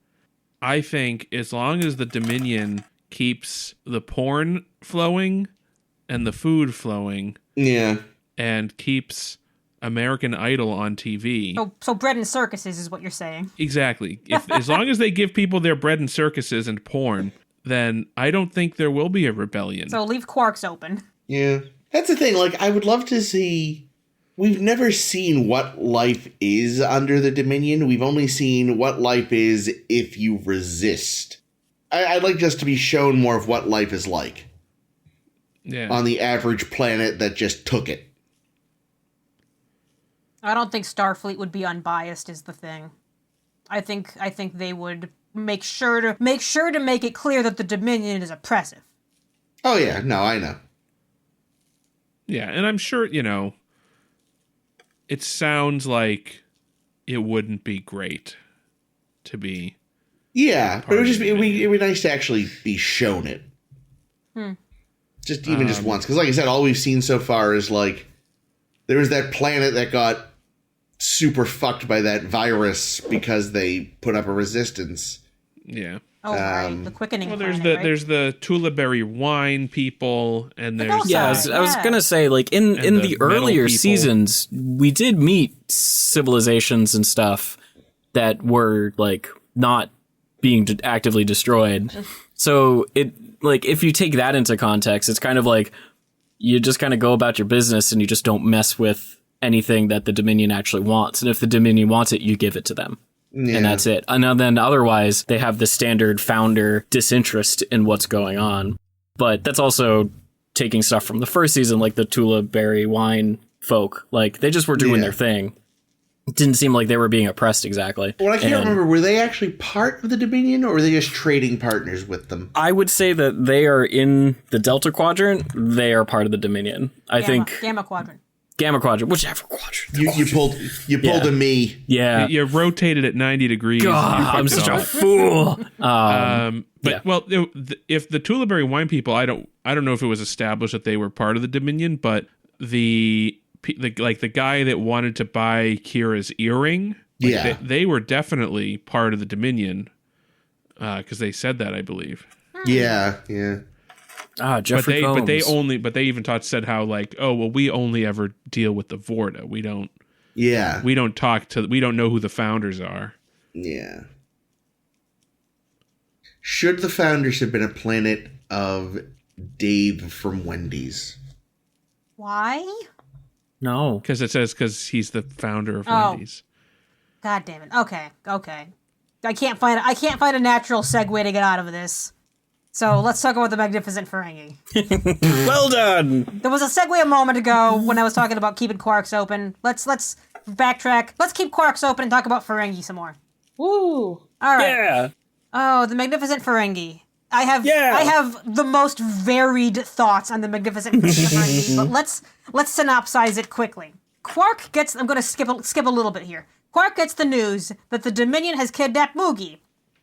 E: I think as long as the Dominion keeps the porn flowing and the food flowing,
B: Yeah.
E: and keeps American Idol on TV.
A: So bread and circuses is what you're saying.
E: Exactly. As long as they give people their bread and circuses and porn, then I don't think there will be a rebellion.
A: So leave Quarks open.
B: Yeah. That's the thing. Like, I would love to see... We've never seen what life is under the Dominion. We've only seen what life is if you resist. I'd like just to be shown more of what life is like.
E: Yeah.
B: On the average planet that just took it.
A: I don't think Starfleet would be unbiased is the thing. I think they would make sure to make it clear that the Dominion is oppressive.
B: Oh yeah, no, I know.
E: Yeah, and I'm sure, it sounds like it wouldn't be great to be.
B: Yeah, but it'd be nice to actually be shown it. Just once. Because like I said, all we've seen so far is like, there was that planet that got super fucked by that virus because they put up a resistance.
E: Yeah.
A: Oh, right. The quickening
E: there's
A: planet, right?
E: there's the Tullaberry wine people, and there's
A: Yeah,
D: I was gonna say, like, in the
E: the
D: earlier
E: metal people.
D: seasons, we did meet civilizations and stuff that were, like, not being actively destroyed. So if you take that into context, it's kind of like you just kind of go about your business and you just don't mess with anything that the Dominion actually wants. And if the Dominion wants it, you give it to them. Yeah. And that's it. And then otherwise, they have the standard founder disinterest in what's going on. But that's also taking stuff from the first season, like the Tullaberry wine folk. Like, they just were doing their thing. It didn't seem like they were being oppressed exactly.
B: Well, I can't remember. Were they actually part of the Dominion, or were they just trading partners with them?
D: I would say that they are in the Delta Quadrant. They are part of the Dominion. I think
A: Gamma Quadrant.
D: Gamma Quadrant, whichever quadrant.
B: You pulled a me.
D: Yeah.
E: You rotated at 90 degrees.
D: God, I'm such a fool.
E: Well, if the Tullaberry wine people, I don't know if it was established that they were part of the Dominion, but the guy that wanted to buy Kira's earring, they were definitely part of the Dominion, because they said that, I believe.
B: Yeah.
D: Jeffrey Combs.
E: But they even said how, like, oh well, we only ever deal with the Vorta. We don't know who the founders are.
B: Yeah. Should the founders have been a planet of Dave from Wendy's?
A: Why?
D: No.
E: Because he's the founder of Wendy's.
A: God damn it. Okay. I can't find a natural segue to get out of this. So let's talk about the Magnificent Ferengi.
D: Well done.
A: There was a segue a moment ago when I was talking about keeping Quarks open. Let's backtrack. Let's keep Quarks open and talk about Ferengi some more.
C: Woo!
A: All right.
D: Yeah.
A: Oh, the Magnificent Ferengi. I have the most varied thoughts on the Magnificent Ferengi, but let's synopsize it quickly. Quark gets. I'm going to skip a little bit here. Quark gets the news that the Dominion has kidnapped Moogie,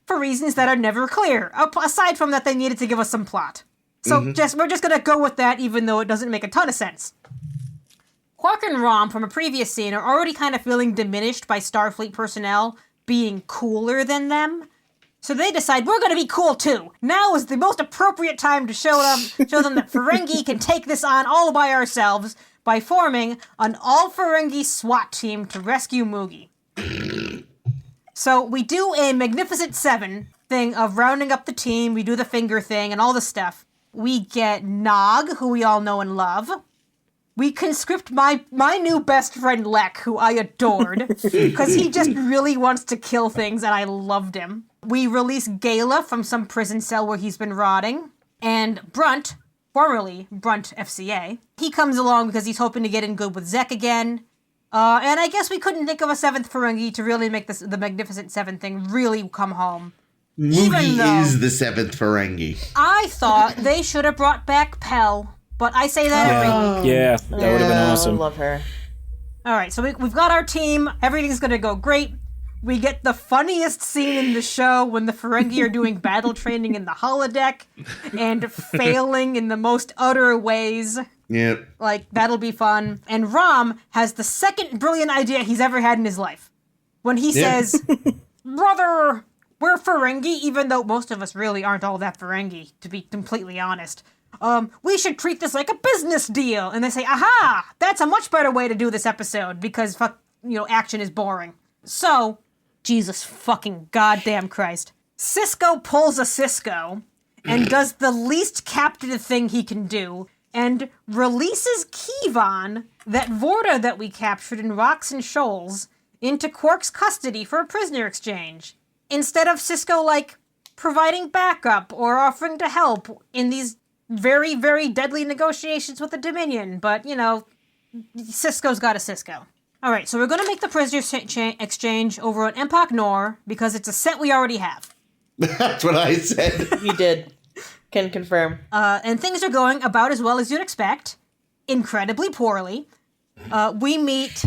A: for reasons that are never clear. Aside from that, they needed to give us some plot. So we're just going to go with that, even though it doesn't make a ton of sense. Quark and Rom from a previous scene are already kind of feeling diminished by Starfleet personnel being cooler than them. So they decide we're going to be cool too. Now is the most appropriate time to show them that Ferengi can take this on all by ourselves by forming an all-Ferengi SWAT team to rescue Moogie. So we do a Magnificent Seven thing of rounding up the team. We do the finger thing and all the stuff. We get Nog, who we all know and love. We conscript my new best friend Lek, who I adored, because he just really wants to kill things, and I loved him. We release Gala from some prison cell where he's been rotting. And Brunt, formerly Brunt FCA. He comes along because he's hoping to get in good with Zek again. And I guess we couldn't think of a seventh Ferengi to really make the Magnificent Seven thing really come home.
B: Moogie is the seventh Ferengi.
A: I thought they should have brought back Pell, but I say that every week.
D: Yeah, that would have been awesome.
C: I love her.
A: All right, so we've got our team. Everything's going to go great. We get the funniest scene in the show when the Ferengi are doing battle training in the holodeck and failing in the most utter ways.
B: Yep.
A: Like, that'll be fun. And Rom has the second brilliant idea he's ever had in his life. When he says, brother, we're Ferengi, even though most of us really aren't all that Ferengi, to be completely honest. We should treat this like a business deal. And they say, aha, that's a much better way to do this episode because, action is boring. So, Jesus fucking goddamn Christ. Cisco pulls a Cisco and does the least captive thing he can do and releases Kevon, that Vorta that we captured in Rocks and Shoals, into Quark's custody for a prisoner exchange. Instead of Cisco, providing backup or offering to help in these very, very deadly negotiations with the Dominion. But, Cisco's got a Cisco. All right, so we're going to make the prisoner exchange over on Empok Nor because it's a set we already have.
B: That's what I said.
C: You did. Can confirm.
A: And things are going about as well as you'd expect. Incredibly poorly. We meet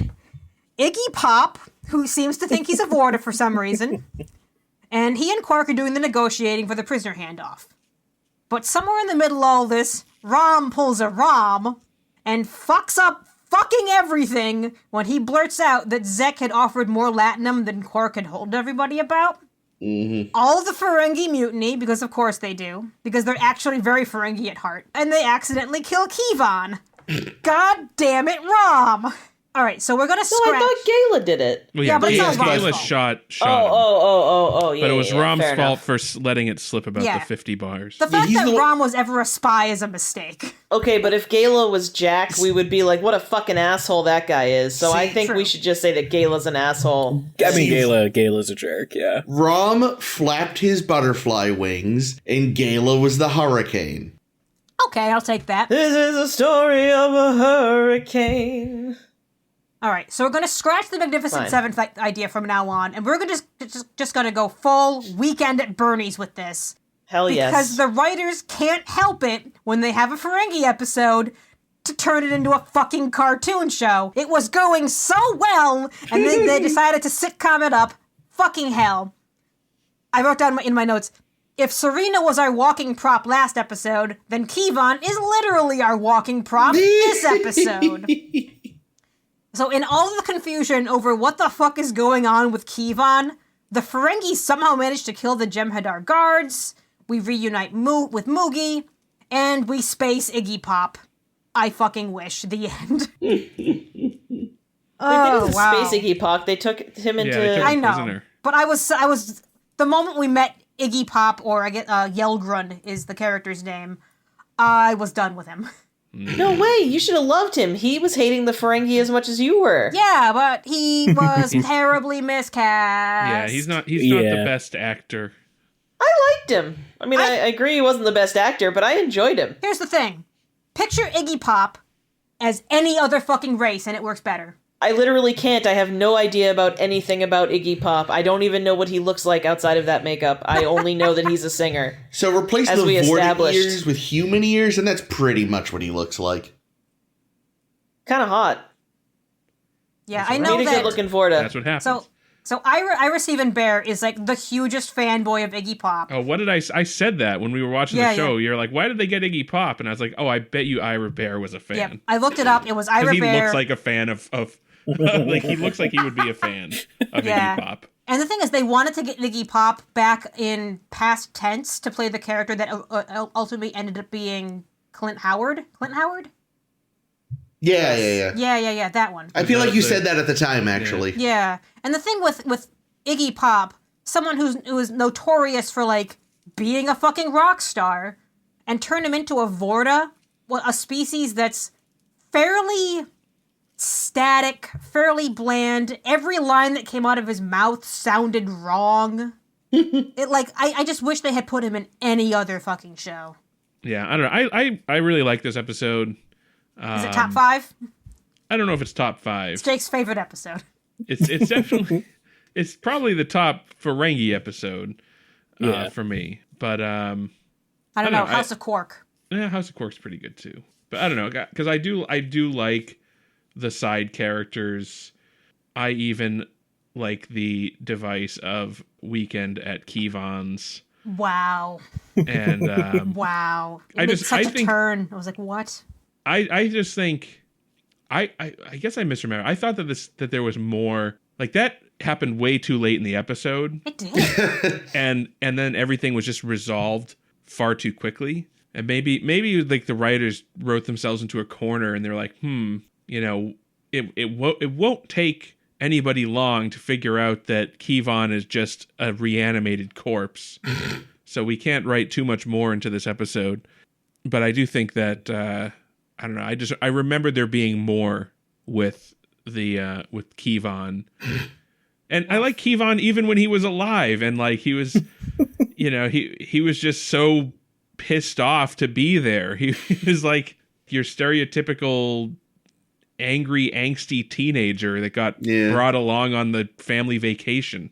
A: Iggy Pop, who seems to think he's a Vorta for some reason. And he and Quark are doing the negotiating for the prisoner handoff. But somewhere in the middle of all this, Rom pulls a Rom and fucks up fucking everything when he blurts out that Zek had offered more latinum than Quark had told everybody about. Mm-hmm. All of the Ferengi mutiny, because of course they do, because they're actually very Ferengi at heart, and they accidentally kill Kevon. God damn it, Rom! Alright, so we're gonna scratch...
C: No, I thought Gala did it.
E: Well,
A: Yeah, but it's not Rom's
E: Gala
A: fault.
E: shot
C: Oh,
E: him.
C: yeah.
E: But it was Rom's
C: fair
E: fault
C: enough.
E: for letting it slip about
A: Yeah.
E: the 50 bars.
A: The fact
B: he's
A: that
B: the one-
A: Rom was ever a spy is a mistake.
C: Okay, but if Gala was Jack, we would be like, what a fucking asshole that guy is. So I
B: See,
C: think
A: true.
C: we should just say that Gala's an asshole.
D: I mean, Gala's a jerk, yeah.
B: Rom flapped his butterfly wings, and Gala was the hurricane.
A: Okay, I'll take that.
C: This is a story of a hurricane.
A: Alright, so we're gonna scratch the Magnificent
C: Fine.
A: Seventh idea from now on, and we're gonna just gonna go full Weekend at Bernie's with this.
C: Hell yes.
A: Because the writers can't help it when they have a Ferengi episode to turn it into a fucking cartoon show. It was going so well, and then they decided to sitcom it up. Fucking hell. I wrote down in my notes, if Serena was our walking prop last episode, then Kevon is literally our walking prop this episode. So in all of the confusion over what the fuck is going on with Kevon, the Ferengi somehow managed to kill the Jem'Hadar guards, we reunite with Moogie, and we space Iggy Pop. I fucking wish. The end.
C: They didn't
A: wow.
C: space Iggy Pop. They took him into...
E: they took him
A: I know.
E: prisoner.
A: But I was the moment we met Iggy Pop, or I get Yelgrun is the character's name, I was done with him.
C: No way, you should have loved him. He was hating the Ferengi as much as you were.
A: Yeah, but he was terribly miscast.
E: Yeah, he's not the best actor.
C: I liked him. I mean, I agree he wasn't the best actor, but I enjoyed him.
A: Here's the thing. Picture Iggy Pop as any other fucking race and it works better.
C: I literally can't. I have no idea about anything about Iggy Pop. I don't even know what he looks like outside of that makeup. I only know that he's a singer.
B: So replace
C: As
B: the
C: we
B: Vorta
C: established.
B: ears with human ears, and that's pretty much what he looks like.
C: Kind of hot.
A: Yeah, I know
C: Need a
A: that.
C: good-looking Vorta.
E: That's what happens.
A: So Ira Steven Bear is like the hugest fanboy of Iggy Pop.
E: Oh, what did I said that when we were watching
A: Yeah,
E: the show.
A: yeah.
E: You're like, why did they get Iggy Pop? And I was like, oh, I bet you Ira Bear was a fan.
A: Yep, I looked it up. It was
E: Because
A: Ira
E: he
A: Bear.
E: looks like a fan of like he looks like he would be a fan of
A: Yeah.
E: Iggy Pop.
A: And the thing is, they wanted to get Iggy Pop back in past tense to play the character that ultimately ended up being Clint Howard. Clint Howard?
B: Yeah.
A: Yeah, that one.
B: I feel like you
E: the-
B: said that at the time, actually.
A: Yeah, and the thing with Iggy Pop, someone who is notorious for like being a fucking rock star, and turn him into a Vorta, a species that's fairly static, fairly bland. Every line that came out of his mouth sounded wrong. I just wish they had put him in any other fucking show.
E: Yeah, I don't know. I really like this episode.
A: Is it top 5?
E: I don't know if it's top 5.
A: It's Jake's favorite episode.
E: It's definitely it's probably the top Ferengi episode for me. But
A: I don't know. House of Quark.
E: Yeah, House of Quark's pretty good too. But I don't know, because I do like the side characters. I even like the device of Weekend at Kevon's.
A: Wow.
E: And
A: wow. It made such a turn. I was like, what?
E: I just think I guess I misremember. I thought that there was more, like, that happened way too late in the episode.
A: It did.
E: and then everything was just resolved far too quickly. And maybe like the writers wrote themselves into a corner and they're like, it won't take anybody long to figure out that Kevon is just a reanimated corpse. So we can't write too much more into this episode. But I do think that I don't know. I remember there being more with Kevon, and I like Kevon even when he was alive, and like he was, he was just so pissed off to be there. He was like your stereotypical angry, angsty teenager that got brought along on the family vacation.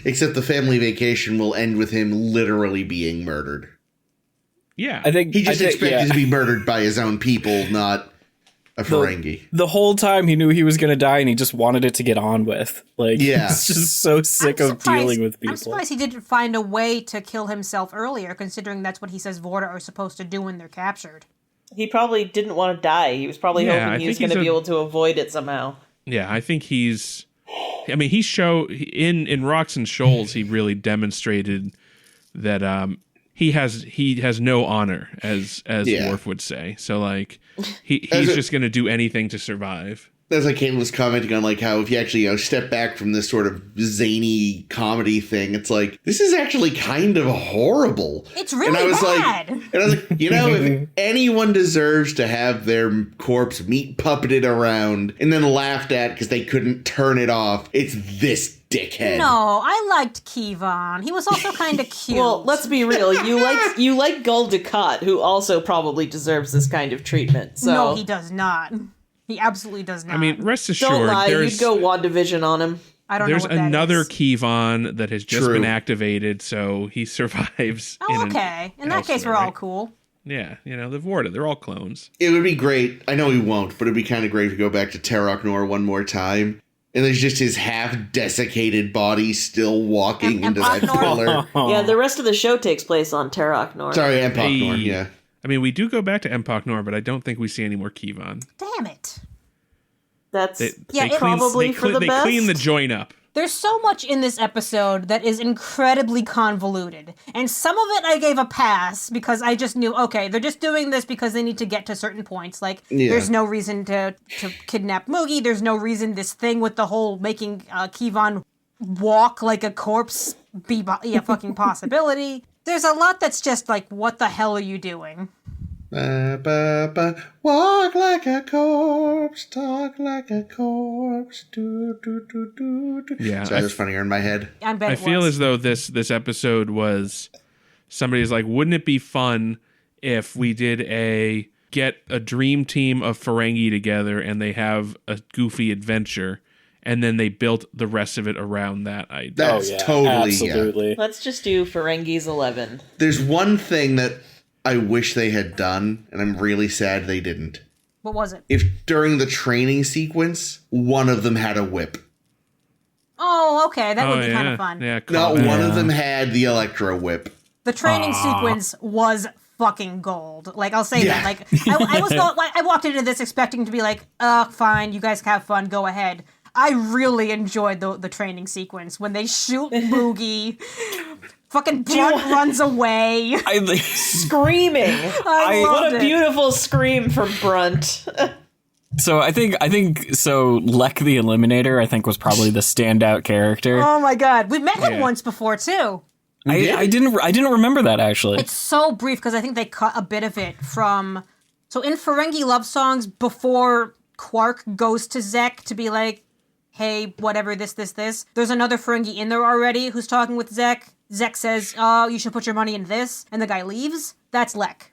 B: Except the family vacation will end with him literally being murdered.
E: Yeah.
B: He just expected to be murdered by his own people, not a Ferengi.
D: The whole time he knew he was going to die and he just wanted it to get on with. Like, he's just so sick of dealing with people.
A: I'm surprised he didn't find a way to kill himself earlier, considering that's what he says Vorta are supposed to do when they're captured.
C: He probably didn't want to die. He was probably hoping he was going to be able to avoid it somehow.
E: Yeah, I think in Rocks and Shoals, he really demonstrated that he has no honor, as Worf would say. So like he's just going to do anything to survive.
B: As like Caitlin was commenting on like how if you actually step back from this sort of zany comedy thing, it's like this is actually kind of horrible.
A: It's really bad.
B: And I was like, if anyone deserves to have their corpse meat puppeted around and then laughed at because they couldn't turn it off, it's this dickhead.
A: No, I liked Kevon. He was also kind of cute.
C: Well, let's be real. You like Gul Dukat, who also probably deserves this kind of treatment. So.
A: No, he does not. He absolutely does not.
E: I mean, rest assured,
C: don't lie. You'd go WandaVision on him.
A: I don't know what that is.
E: There's another Kevon that has just been activated, so he survives.
A: Oh, okay. In that case, we're all cool.
E: Yeah, the Vorta, they're all clones.
B: It would be great. I know he won't, but it'd be kind of great to go back to Terok Nor one more time. And there's just his half-desiccated body still walking into that pillar.
C: Yeah, the rest of the show takes place on Terok Nor.
B: Sorry, Empok Nor, yeah.
E: I mean, we do go back to Empok Nor, but I don't think we see any more Kevon.
A: Damn it.
C: That's
A: probably
C: for the best.
E: They clean the joint up.
A: There's so much in this episode that is incredibly convoluted. And some of it I gave a pass because I just knew, okay, they're just doing this because they need to get to certain points. Like, there's no reason to kidnap Moogie. There's no reason this thing with the whole making Kevon walk like a corpse be a fucking possibility. There's a lot that's just like, what the hell are you doing?
B: Walk like a corpse, talk like a corpse. Do, do, do, do, do.
E: Yeah,
B: so that's funnier in my head.
E: I feel as though this episode was somebody's like, wouldn't it be fun if we did get a dream team of Ferengi together and they have a goofy adventure and then they built the rest of it around that idea.
B: That's totally,
D: absolutely.
C: Let's just do Ferengi's 11.
B: There's one thing that I wish they had done, and I'm really sad they didn't.
A: What was it?
B: If during the training sequence, one of them had a whip.
A: Oh, okay. That would be kind of fun.
E: Yeah,
B: Not one of them had the Electro whip.
A: The training sequence was fucking gold. Like, I'll say that. Like, I walked into this expecting to be like, fine, you guys have fun, go ahead. I really enjoyed the training sequence when they shoot Moogie. Fucking Brunt runs away.
C: Screaming. What a beautiful scream from Brunt.
D: So I think Lek the Eliminator, I think, was probably the standout character.
A: Oh my god. We met him once before too.
D: I didn't remember that actually.
A: It's so brief because I think they cut a bit of it from so in Ferengi love songs before Quark goes to Zek to be like, hey, whatever, this. There's another Ferengi in there already who's talking with Zek. Zek says, "Oh, you should put your money in this," and the guy leaves. That's Lek.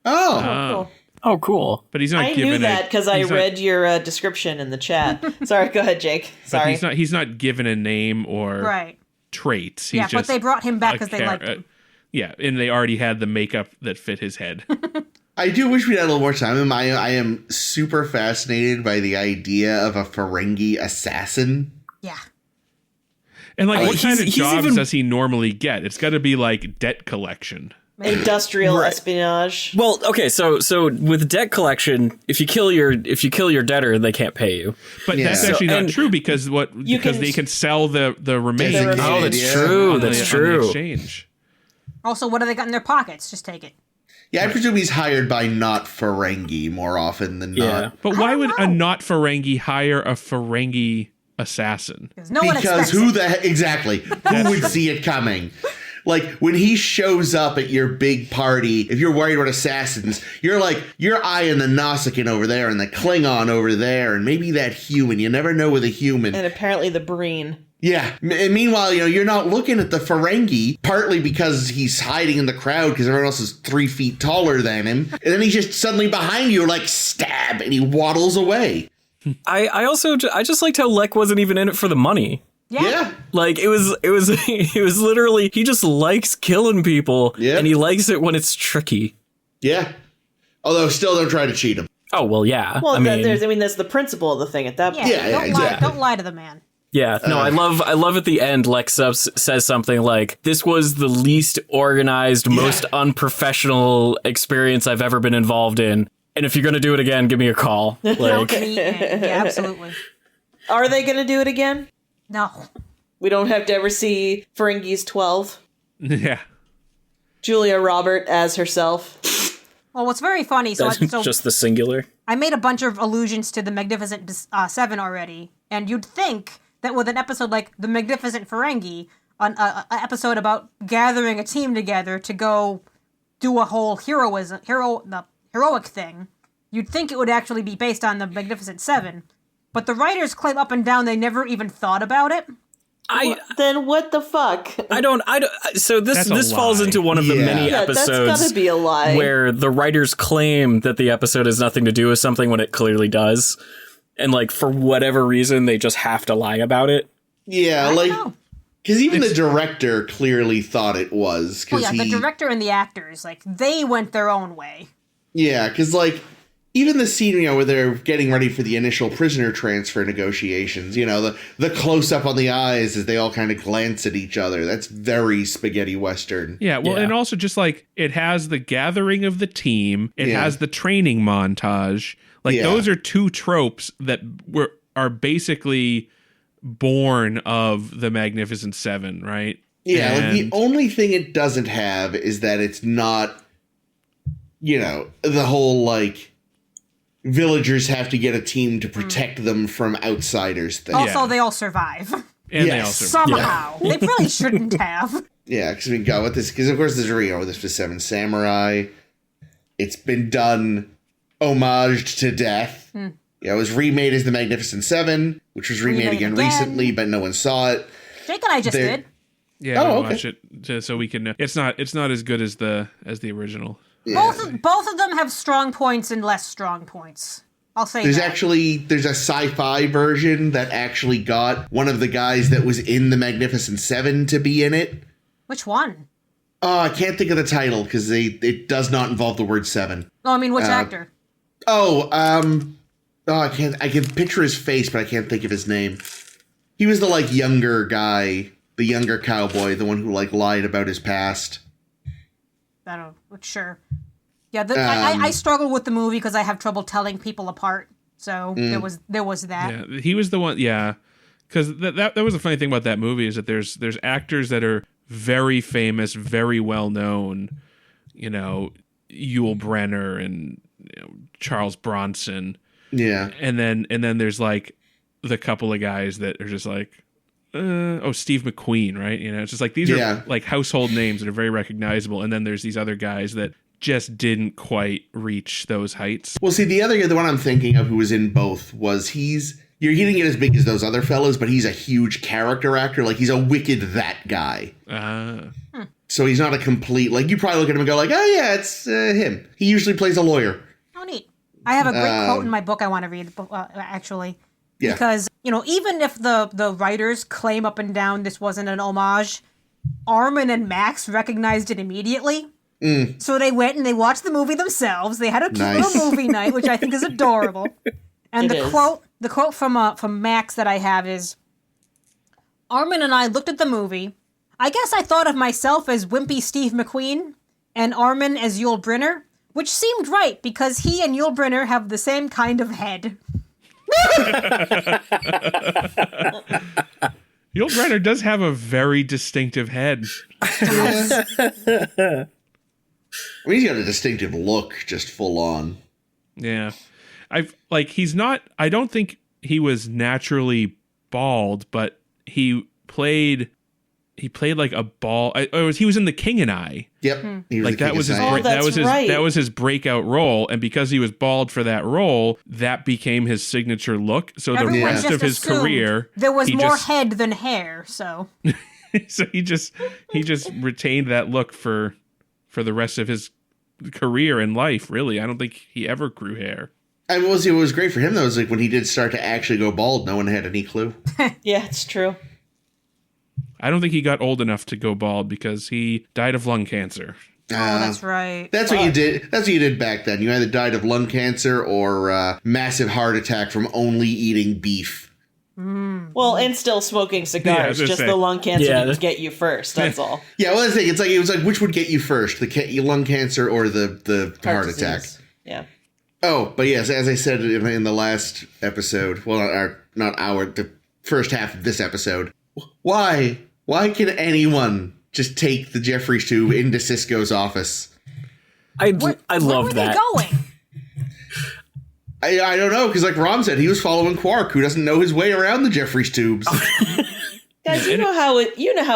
B: Oh.
C: Cool.
D: Oh, cool.
E: But he's not
C: I
E: given
C: knew that because I read your description in the chat. Sorry, go ahead, Jake.
E: But
C: Sorry.
E: he's not given a name or
A: Right.
E: traits. He's
A: Yeah,
E: just
A: but they brought him back
E: a
A: because they liked
E: char-
A: him.
E: Yeah, and they already had the makeup that fit his head.
B: I do wish we had a little more time. I am super fascinated by the idea of a Ferengi assassin.
A: Yeah.
E: And like, what kind of
D: he's
E: jobs
D: even-
E: does he normally get? It's got to be like debt collection.
C: Industrial espionage.
D: Well, okay, so with debt collection, if you kill your debtor, they can't pay you.
E: But
B: Yeah.
E: that's actually
D: So-
E: not
D: and-
E: true because
C: can-
E: they can sell the remaining
B: Designated,
D: Oh, that's
B: yeah.
D: true.
E: on the-
D: That's
E: on the
D: true.
E: exchange.
A: Also, what do they got in their pockets? Just take it.
B: Yeah, I presume he's hired by not Ferengi more often than
D: Yeah.
B: not.
E: But why
A: don't
E: would a
A: know.
E: not Ferengi hire a Ferengi assassin?
A: Because no one
B: Because
A: expects
B: who
A: it.
B: the heck, exactly, who would see it coming? Like, when he shows up at your big party, if you're worried about assassins, you're eyeing the Nausicaan over there and the Klingon over there and maybe that human. You never know with a human.
C: And apparently the Breen.
B: Yeah. And meanwhile, you're not looking at the Ferengi, partly because he's hiding in the crowd because everyone else is 3 feet taller than him. And then he's just suddenly behind you, like, stab, and he waddles away.
D: I just liked how Lek wasn't even in it for the money.
B: Yeah.
D: Like it was literally he just likes killing people,
B: Yeah.
D: and he likes it when it's tricky.
B: Yeah. Although still don't try to cheat him.
D: Oh well, yeah.
C: Well,
D: I mean,
C: that's the principle of the thing at that point.
A: Yeah, don't lie.
B: exactly.
A: Don't lie to the man.
D: yeah. No, I love at the end. Lex says something like, "This was the least organized, most unprofessional experience I've ever been involved in. And if you're gonna do it again, give me a call." Like,
A: Yeah, absolutely.
C: Are they going to do it again?
A: No.
C: We don't have to ever see Ferengi's 12.
E: Yeah.
C: Julia Robert as herself.
A: Well, what's very funny, so
D: just the singular.
A: I made a bunch of allusions to the Magnificent Seven already, and you'd think that with an episode like the Magnificent Ferengi, an episode about gathering a team together to go do a whole heroic thing, you'd think it would actually be based on the Magnificent Seven. But the writers claim up and down they never even thought about it.
C: Then what the fuck?
D: I don't. So
E: That's a
D: this falls
E: lie.
D: into one of the
B: Yeah.
D: many
C: Yeah, that's
D: episodes
C: gotta be a lie.
D: where the writers claim that the episode has nothing to do with something when it clearly does, and like for whatever reason they just have to lie about it.
B: Yeah,
A: I
B: like,
A: don't know.
B: because even the director clearly thought it was.
A: Well,
B: Cause
A: yeah, the director and the actors, like, they went their own way.
B: Yeah, because, like, even the scene, where they're getting ready for the initial prisoner transfer negotiations, the close-up on the eyes as they all kind of glance at each other, that's very spaghetti Western.
E: Yeah, well,
D: Yeah.
E: and also just like it has the gathering of the team, it
B: Yeah.
E: has the training montage. Like
B: Yeah.
E: those are two tropes that are basically born of the Magnificent Seven, right?
B: Yeah, like, the
E: And-
B: only thing it doesn't have is that it's not, the whole, like, villagers have to get a team to protect them from outsiders thing.
A: Also,
E: Yeah.
A: they all survive.
E: and they
B: Yes.
E: also
A: Somehow. They probably shouldn't have.
B: Yeah, because we got with this, because of course there's this was Seven Samurai. It's been done homaged to death. Yeah, it was remade as the Magnificent Seven, which was remade
A: Remade
B: again
A: again.
B: recently, but no one saw it.
A: Jake and I just
B: They're-
A: did.
E: Yeah,
B: Oh,
E: we'll
B: okay.
E: watch it so we can. It's not as good as the original.
B: Yeah.
A: Both of them have strong points and less strong points. I'll say
B: There's
A: that.
B: there's a sci-fi version that actually got one of the guys that was in the Magnificent Seven to be in it.
A: Which one?
B: Oh, I can't think of the title because it does not involve the word seven.
A: Oh, I mean, which actor?
B: I can picture his face, but I can't think of his name. He was the younger guy, the younger cowboy, the one who lied about his past.
A: I don't know. Sure. Yeah, I struggle with the movie because I have trouble telling people apart. So there was that.
E: Yeah, he was the one. Yeah, because that was the funny thing about that movie is that there's actors that are very famous, very well known. Yul Brynner and Charles Bronson.
B: Yeah.
E: And then there's like the couple of guys that are just like, Steve McQueen, right? It's just like these
B: Yeah.
E: are like household names that are very recognizable. And then there's these other guys that just didn't quite reach those heights.
B: Well, see, the one I'm thinking of who was in both was he's he didn't get as big as those other fellas, but he's a huge character actor. Like, he's a wicked that guy. So he's not a complete, like, you probably look at him and go like, oh yeah, it's him. He usually plays a lawyer.
A: Oh, neat. I have a great quote in my book I want to read, actually.
B: Yeah.
A: Because, even if the writers claim up and down this wasn't an homage, Armin and Max recognized it immediately. So they went and they watched the movie themselves. They had a cute little movie night, which I think is adorable. And the quote from Max that I have is, Armin and I looked at the movie. I guess I thought of myself as wimpy Steve McQueen and Armin as Yul Brynner, which seemed right because he and Yul Brynner have the same kind of head.
E: Yul Brynner does have a very distinctive head.
B: I mean, he's got a distinctive look, just full on.
E: Yeah. I don't think he was naturally bald, but he played like a ball. He was in The King and I.
B: Yep.
E: Like that was his breakout role, and because he was bald for that role, that became his signature look. So
A: Everyone
E: the rest
A: just
E: of his
A: assumed
E: career,
A: there was more head than hair. So
E: he just retained that look for the rest of his career and life. Really, I don't think he ever grew hair.
B: And what was great for him though is like when he did start to actually go bald, no one had any clue.
C: Yeah, it's true.
E: I don't think he got old enough to go bald because he died of lung cancer.
A: that's right.
B: That's what you did. That's what you did back then. You either died of lung cancer or massive heart attack from only eating beef.
C: Well, and still smoking cigars.
E: Yeah,
C: just
E: say.
C: the lung cancer
D: Yeah.
C: didn't get you first. That's all.
B: Yeah, well, the thing, it was like which would get you first, the lung cancer or the heart attack?
C: Disease. Yeah.
B: Oh, but yes, as I said in the last episode, well, the first half of this episode, why can anyone just take the Jeffries tube into Sisko's office?
D: I
A: Where
D: love
A: were
D: that.
A: they going?
B: I don't know, because like Rom said, he was following Quark, who doesn't know his way around the Jeffries tubes.
C: Guys, you know how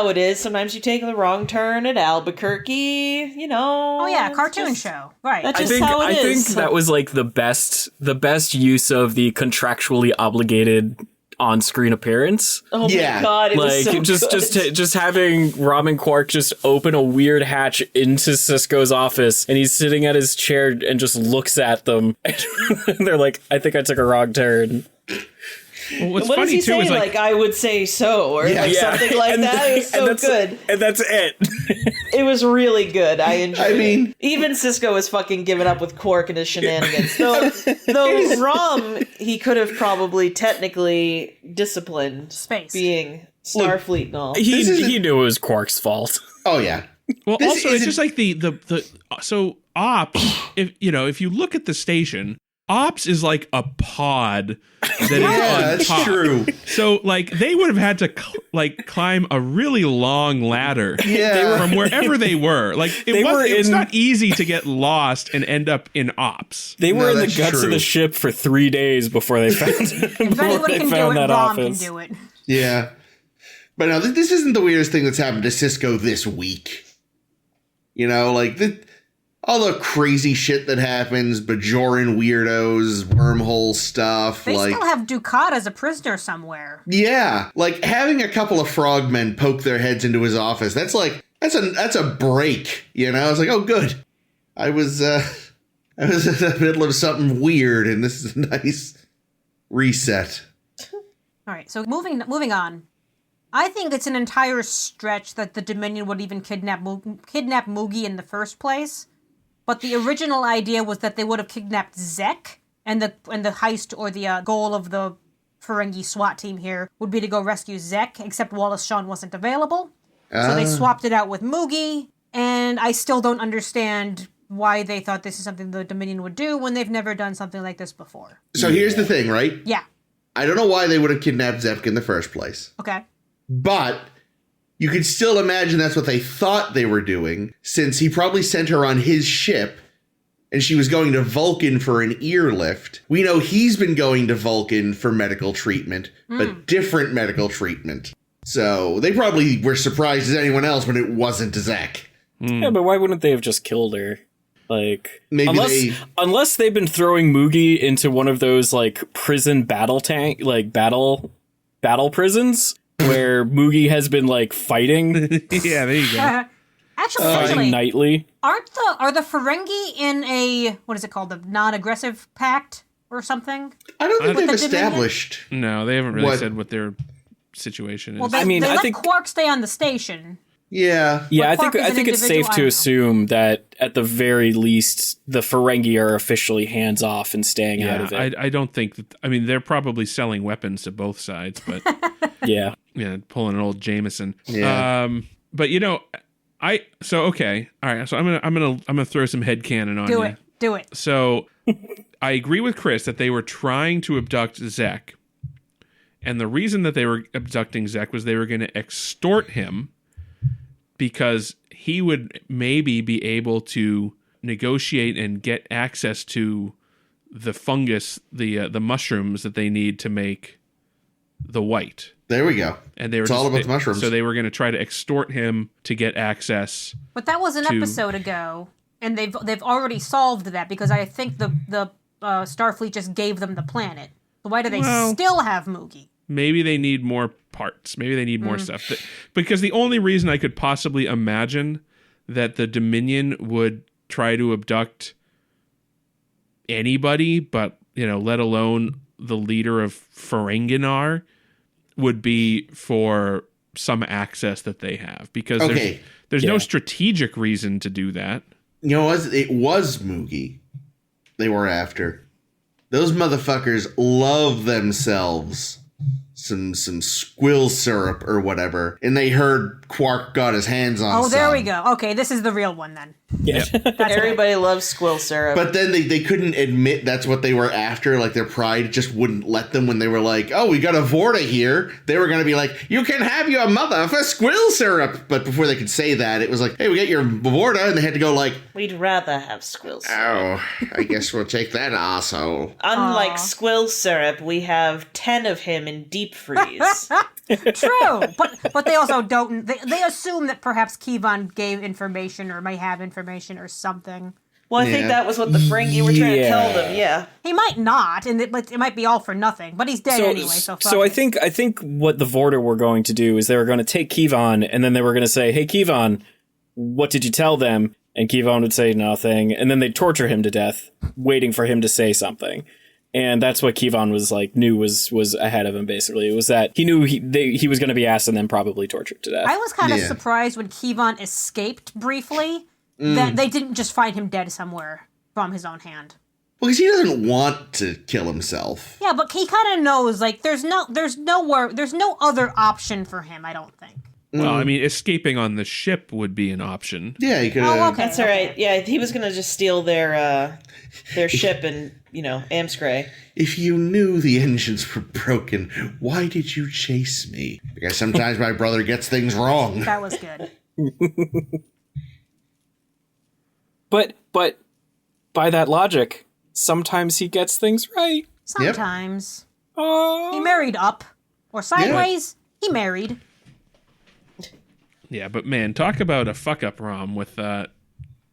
C: it is. Sometimes you take the wrong turn at Albuquerque,
A: Oh yeah, cartoon show. Right.
C: That's
D: I
C: just
D: think
C: how it
D: I
C: is.
D: think that was like the best use of the contractually obligated on-screen appearance.
C: Oh
B: Yeah.
C: my god, it was
D: Like
C: so good.
D: just having Rom and Quark just open a weird hatch into Sisko's office, and he's sitting at his chair and just looks at them. And they're like, "I think I took a wrong turn."
E: Well, what's
C: What does
E: funny
C: he
E: too
C: say?
E: is
C: Like, I would say so, or
B: Yeah.
C: something like that. It was so good.
D: And that's it.
C: It was really good. I enjoyed
B: I mean-
C: it. Even Sisko was fucking giving up with Quark and his shenanigans. Though Rom, he could have probably technically disciplined
A: Space.
C: being Starfleet and all.
D: He knew it was Quark's fault.
B: Oh yeah.
E: Well,
B: This
E: also it's
B: isn't-
E: just like the so Ops. If you look at the station, Ops is like a pod that is
B: Yeah,
E: on
B: that's
E: top.
B: true.
E: So like they would have had to climb a really long ladder
B: Yeah.
E: from wherever they were. Like
D: They were
E: it's
D: in-
E: not easy to get lost and end up in Ops.
D: They
B: No,
D: were in the
B: that's
D: guts
B: true.
D: of the ship for 3 days before they found
A: If anyone can do it, Rom can do it.
B: Yeah. But no, this isn't the weirdest thing that's happened to Sisko this week. You know, like all the crazy shit that happens, Bajoran weirdos, wormhole stuff.
A: They
B: like,
A: still have Ducat as a prisoner somewhere.
B: yeah, like having a couple of frogmen poke their heads into his office. That's a break. You know, it's like, oh, good. I was in the middle of something weird, and this is a nice reset.
A: All right, so moving on. I think it's an entire stretch that the Dominion would even kidnap Moogie in the first place. But the original idea was that they would have kidnapped Zek, and the heist or the goal of the Ferengi SWAT team here would be to go rescue Zek, except Wallace Shawn wasn't available. So they swapped it out with Moogie, and I still don't understand why they thought this is something the Dominion would do when they've never done something like this before.
B: So here's the thing, right?
A: Yeah,
B: I don't know why they would have kidnapped Zek in the first place.
A: okay.
B: But you could still imagine that's what they thought they were doing, since he probably sent her on his ship and she was going to Vulcan for an ear lift. We know he's been going to Vulcan for medical treatment, but different medical treatment. So they probably were surprised as anyone else when it wasn't Zek.
D: Yeah, but why wouldn't they have just killed her? Like,
B: Maybe
D: unless they've been throwing Moogie into one of those like prison battle prisons where Moogie has been like fighting
E: Yeah, there you go.
A: Actually,
D: nightly.
A: are the Ferengi in a, what is it called, the non-aggressive pact or something?
B: I don't think
A: With
B: they've
A: the Dominion?
B: established.
E: No, they haven't really
B: What?
E: said what their situation is.
A: Well, they,
D: I mean,
A: they
D: I
A: let
D: think-
A: Quark stay on the station.
B: Yeah.
D: Yeah, I
A: Quark
D: think
A: is an
D: it's
A: individual,
D: safe
A: I
D: to
A: don't know.
D: assume that at the very least the Ferengi are officially hands off and staying out of it.
E: I don't think that. I mean, they're probably selling weapons to both sides, but
D: Yeah.
E: yeah, pulling an old Jameson.
B: Yeah.
E: But okay, all right. So I'm gonna throw some headcanon on you.
A: Do it.
E: So I agree with Chris that they were trying to abduct Zek, and the reason that they were abducting Zek was they were going to extort him because he would maybe be able to negotiate and get access to the fungus, the mushrooms that they need to make the white.
B: There we go.
E: And they were
B: It's all about the mushrooms.
E: So they were going to try to extort him to get access.
A: But that was an episode ago, and they've already solved that because I think the Starfleet just gave them the planet. So why do they still have Moogie?
E: Maybe they need more parts. Maybe they need more stuff. Because the only reason I could possibly imagine that the Dominion would try to abduct anybody, but, let alone the leader of Ferenginar, would be for some access that they have. Because there's no strategic reason to do that.
B: You know what? It was Moogie they were after. Those motherfuckers love themselves some squill syrup or whatever, and they heard Quark got his hands on
A: Oh, there
B: some.
A: we go. Okay, this is the real one then.
D: Yeah.
C: Everybody loves squill syrup.
B: But then they couldn't admit that's what they were after. Like, their pride just wouldn't let them when they were like, oh, we got a Vorta here. They were going to be like, you can have your mother for squill syrup. But before they could say that, it was like, hey, we got your Vorta. And they had to go like,
C: We'd rather have squill syrup.
B: oh, I guess we'll take that asshole.
C: Unlike squill syrup, we have 10 of him in deep freeze.
A: True, but they also don't. They assume that perhaps Kevon gave information or may have information or something.
C: Well, I think that was what the Ferengi were trying to tell them, yeah.
A: He might not, and it might be all for nothing. But he's dead anyway, so fuck
D: I
A: it.
D: think what the Vorta were going to do is they were going to take Kevon, and then they were going to say, hey, Kevon, what did you tell them? And Kevon would say nothing, and then they'd torture him to death, waiting for him to say something. And that's what Kevon knew was ahead of him, basically. It was that he knew he was going to be asked and then probably tortured to death.
A: I was kind of surprised when Kevon escaped briefly that they didn't just find him dead somewhere from his own hand.
B: Well, because he doesn't want to kill himself.
A: Yeah, but he kind of knows, like, there's no other option for him, I don't think.
E: Well, I mean, escaping on the ship would be an option.
B: Yeah, he could have.
A: Oh, okay.
C: That's all right. Yeah, he was going to just steal their ship and, Amscray.
B: If you knew the engines were broken, why did you chase me? Because sometimes my brother gets things wrong.
A: That was good.
D: But by that logic, sometimes he gets things right.
A: Sometimes.
D: Oh.
A: He married up. Or sideways, he married.
E: Yeah, but man, talk about a fuck up ROM with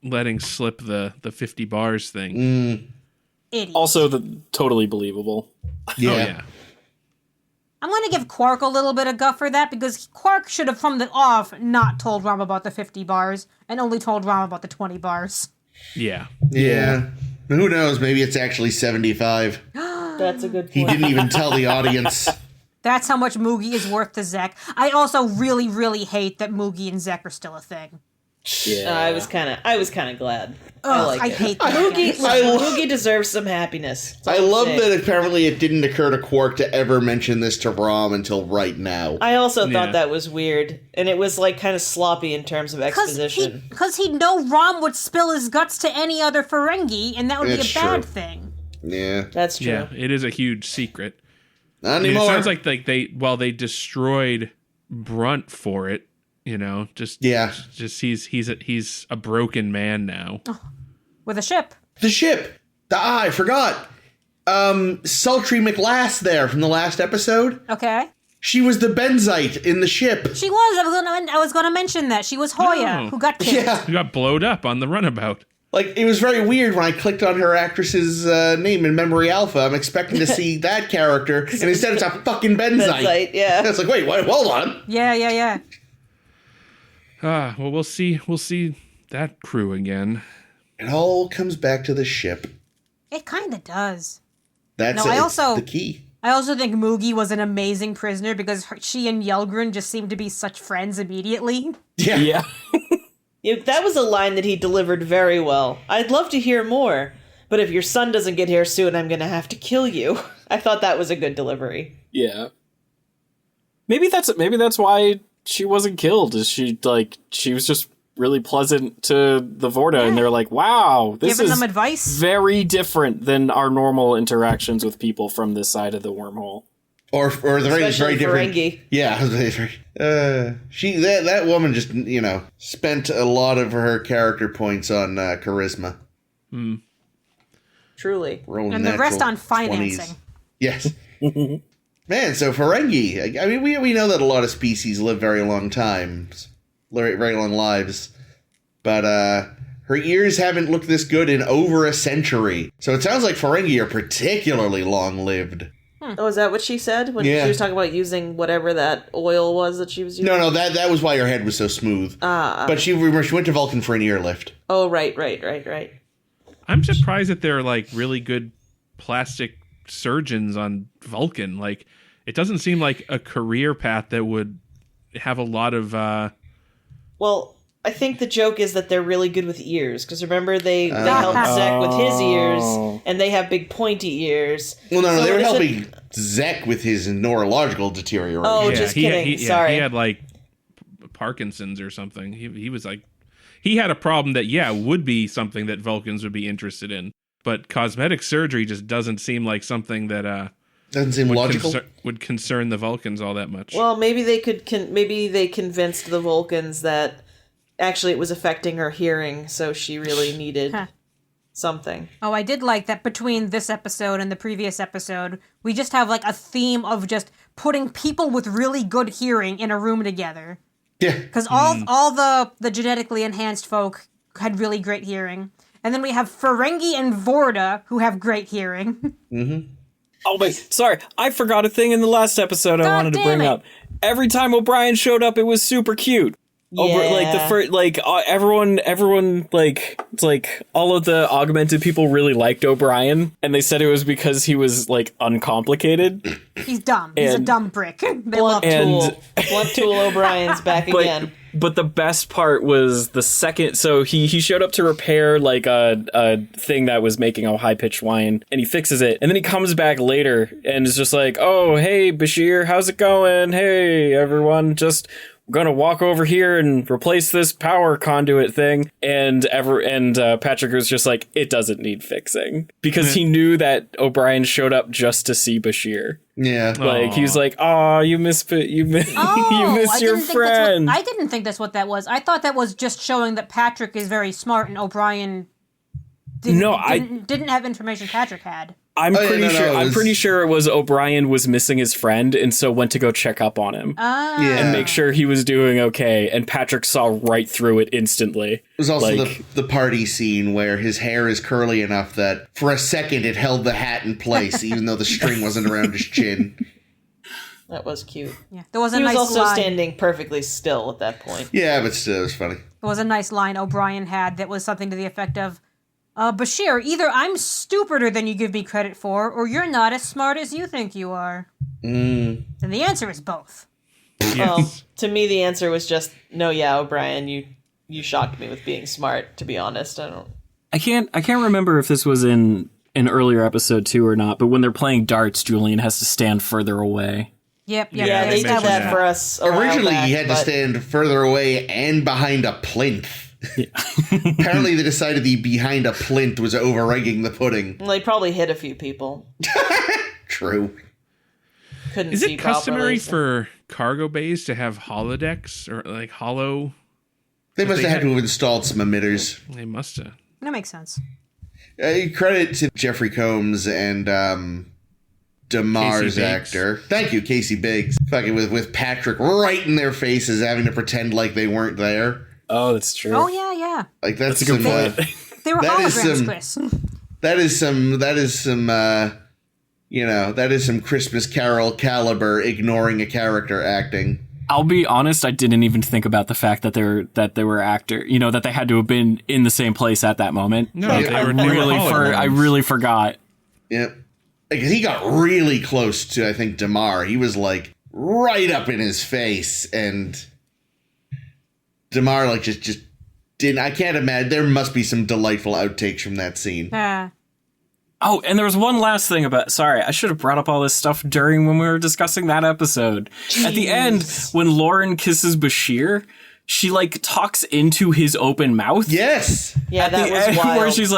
E: letting slip the 50 bars thing.
A: Idiot.
D: Also, totally believable.
B: Yeah.
E: Oh, yeah.
A: I'm going to give Quark a little bit of guff for that because Quark should have from the off not told Rom about the 50 bars and only told Rom about the 20 bars.
E: Yeah.
B: Yeah. Who knows? Maybe it's actually 75.
C: That's a good point.
B: He didn't even tell the audience.
A: That's how much Moogie is worth to Zek. I also really, really hate that Moogie and Zek are still a thing.
D: Yeah.
C: I was kind of glad.
A: Ugh, I
C: it.
A: hate that.
C: Moogie,
A: guy.
C: Moogie deserves some happiness. That's
B: I
C: all I'm
B: love
C: saying.
B: that apparently it didn't occur to Quark to ever mention this to Rom until right now.
C: I also
E: Yeah.
C: thought that was weird, and it was like kind of sloppy in terms of exposition.
A: Because he'd know Rom would spill his guts to any other Ferengi, and that would
B: That's
A: be a bad
B: true.
A: thing.
B: Yeah.
C: That's true.
E: Yeah, it is a huge secret.
B: Not
E: I mean,
B: anymore.
E: it sounds like they destroyed Brunt for it, just he's a broken man now.
A: With a ship.
B: The ship. I forgot. Sultry McLass there from the last episode.
A: Okay.
B: She was the benzite in the ship.
A: She was. I was going to mention that. She was Hoya,
E: Oh.
A: who got kicked.
B: Yeah.
E: He got blowed up on the runabout.
B: Like, it was very weird when I clicked on her actress's name in Memory Alpha. I'm expecting to see that character, and instead it's a fucking Benzite.
C: Benzite, yeah.
B: It's like, wait, what? Hold on.
A: Yeah.
E: Well, we'll see that crew again.
B: It all comes back to the ship.
A: It kind of does.
B: That's the key.
A: I also think Moogie was an amazing prisoner because she and Yelgren just seemed to be such friends immediately.
B: Yeah.
C: Yeah, that was a line that he delivered very well. I'd love to hear more, but if your son doesn't get here soon, I'm going to have to kill you. I thought that was a good delivery.
D: Yeah. Maybe that's why she wasn't killed. Is she was just really pleasant to the Vorta, and they're like, "Wow, this
A: Giving
D: is
A: them advice.
D: Very different than our normal interactions with people from this side of the wormhole."
B: Or the very is very different.
C: Ferengi.
B: Yeah, that woman just spent a lot of her character points on charisma.
C: Truly.
A: And the rest on financing.
B: 20s. Yes. Man, so Ferengi. I mean, we know that a lot of species live very long times, very long lives, but her ears haven't looked this good in over a century. So it sounds like Ferengi are particularly long-lived.
C: Oh, is that what she said? When she was talking about using whatever that oil was that she was using?
B: No, that was why her head was so smooth. But she went to Vulcan for an ear lift.
C: Oh, right.
E: I'm surprised that they're like really good plastic surgeons on Vulcan. Like, it doesn't seem like a career path that would have a lot of...
C: Well, I think the joke is that they're really good with ears, because remember they helped Zek with his ears, and they have big pointy ears.
B: Well, no, they were helping Zek with his neurological deterioration.
C: Oh, just kidding. Sorry.
E: He had like Parkinson's or something. He was like, he had a problem that would be something that Vulcans would be interested in, but cosmetic surgery just doesn't seem like something that
B: doesn't seem logical.
E: Would concern the Vulcans all that much.
C: Well, maybe they maybe they convinced the Vulcans that actually it was affecting her hearing, so she really needed something.
A: Oh, I did like that between this episode and the previous episode, we just have like a theme of just putting people with really good hearing in a room together.
B: Yeah.
A: Because all the genetically enhanced folk had really great hearing. And then we have Ferengi and Vorta who have great hearing.
B: Mm-hmm.
D: Oh, wait, sorry. I forgot a thing in the last episode I wanted to bring up. Every time O'Brien showed up, it was super cute. Over like the first, like everyone, like it's like all of the augmented people really liked O'Brien, and they said it was because he was like uncomplicated.
A: He's dumb. He's a dumb brick. They love
C: Blunt Tool O'Brien's back again.
D: But the best part was the second. So he showed up to repair like a thing that was making a high pitched whine, and he fixes it, and then he comes back later and is just like, "Oh, hey Bashir, how's it going? Hey everyone, just." Gonna walk over here and replace this power conduit thing, and Patrick was just like, it doesn't need fixing, because he knew that O'Brien showed up just to see Bashir.
B: Yeah,
D: like he was like, "Oh, you miss you miss your friend."
A: I didn't think that's what that was. I thought that was just showing that Patrick is very smart and O'Brien didn't have information Patrick had.
D: I'm pretty sure it was O'Brien was missing his friend, and so went to go check up on him and make sure he was doing okay. And Patrick saw right through it instantly.
B: It was also the party scene where his hair is curly enough that for a second it held the hat in place, even though the string wasn't around his chin.
C: That was cute.
A: Yeah, there was a
C: he
A: nice
C: was also
A: line.
C: standing perfectly still at that point.
B: Yeah, but still, it was funny.
A: There was a nice line O'Brien had that was something to the effect of, Bashir, either I'm stupider than you give me credit for, or you're not as smart as you think you are. And the answer is both.
E: Yes.
C: To me, the answer was just, no, O'Brien, you shocked me with being smart, to be honest.
D: I can't remember if this was in an earlier episode too or not, but when they're playing darts, Julian has to stand further away.
A: Yep.
C: Yeah, they did that for us.
B: Originally, he had to stand further away and behind a plinth. Yeah. Apparently, they decided the behind a plinth was over-egging the pudding.
C: Well, they probably hit a few people.
B: True.
C: Couldn't
E: Is
C: see
E: it customary
C: properly,
E: for cargo bays to have holodecks or like hollow?
B: They must have had to have installed some emitters.
E: They must have.
A: That makes sense.
B: Credit to Jeffrey Combs and DeMar's actor. Thank you, Casey Biggs. Fucking with Patrick right in their faces, having to pretend like they weren't there.
D: Oh, that's true.
A: Oh, yeah.
B: Like, that's
D: a good point.
A: They They were
B: That is
A: holograms,
B: some-
A: Chris.
B: That is some Christmas Carol caliber ignoring a character acting.
D: I'll be honest, I didn't even think about the fact that they were actor, that they had to have been in the same place at that moment.
E: No,
D: Like,
E: they
D: I
E: were holograms.
D: really forgot.
B: Yep. Because he got really close to, I think, Damar. He was like right up in his face, and Damar like just didn't. I can't imagine. There must be some delightful outtakes from that scene.
D: Oh, and there was one last thing sorry, I should have brought up all this stuff when we were discussing that episode. Jeez. At the end, when Lauren kisses Bashir, she like talks into his open mouth.
B: Yes.
C: Yeah, that was
D: end,
C: wild.
D: Where she's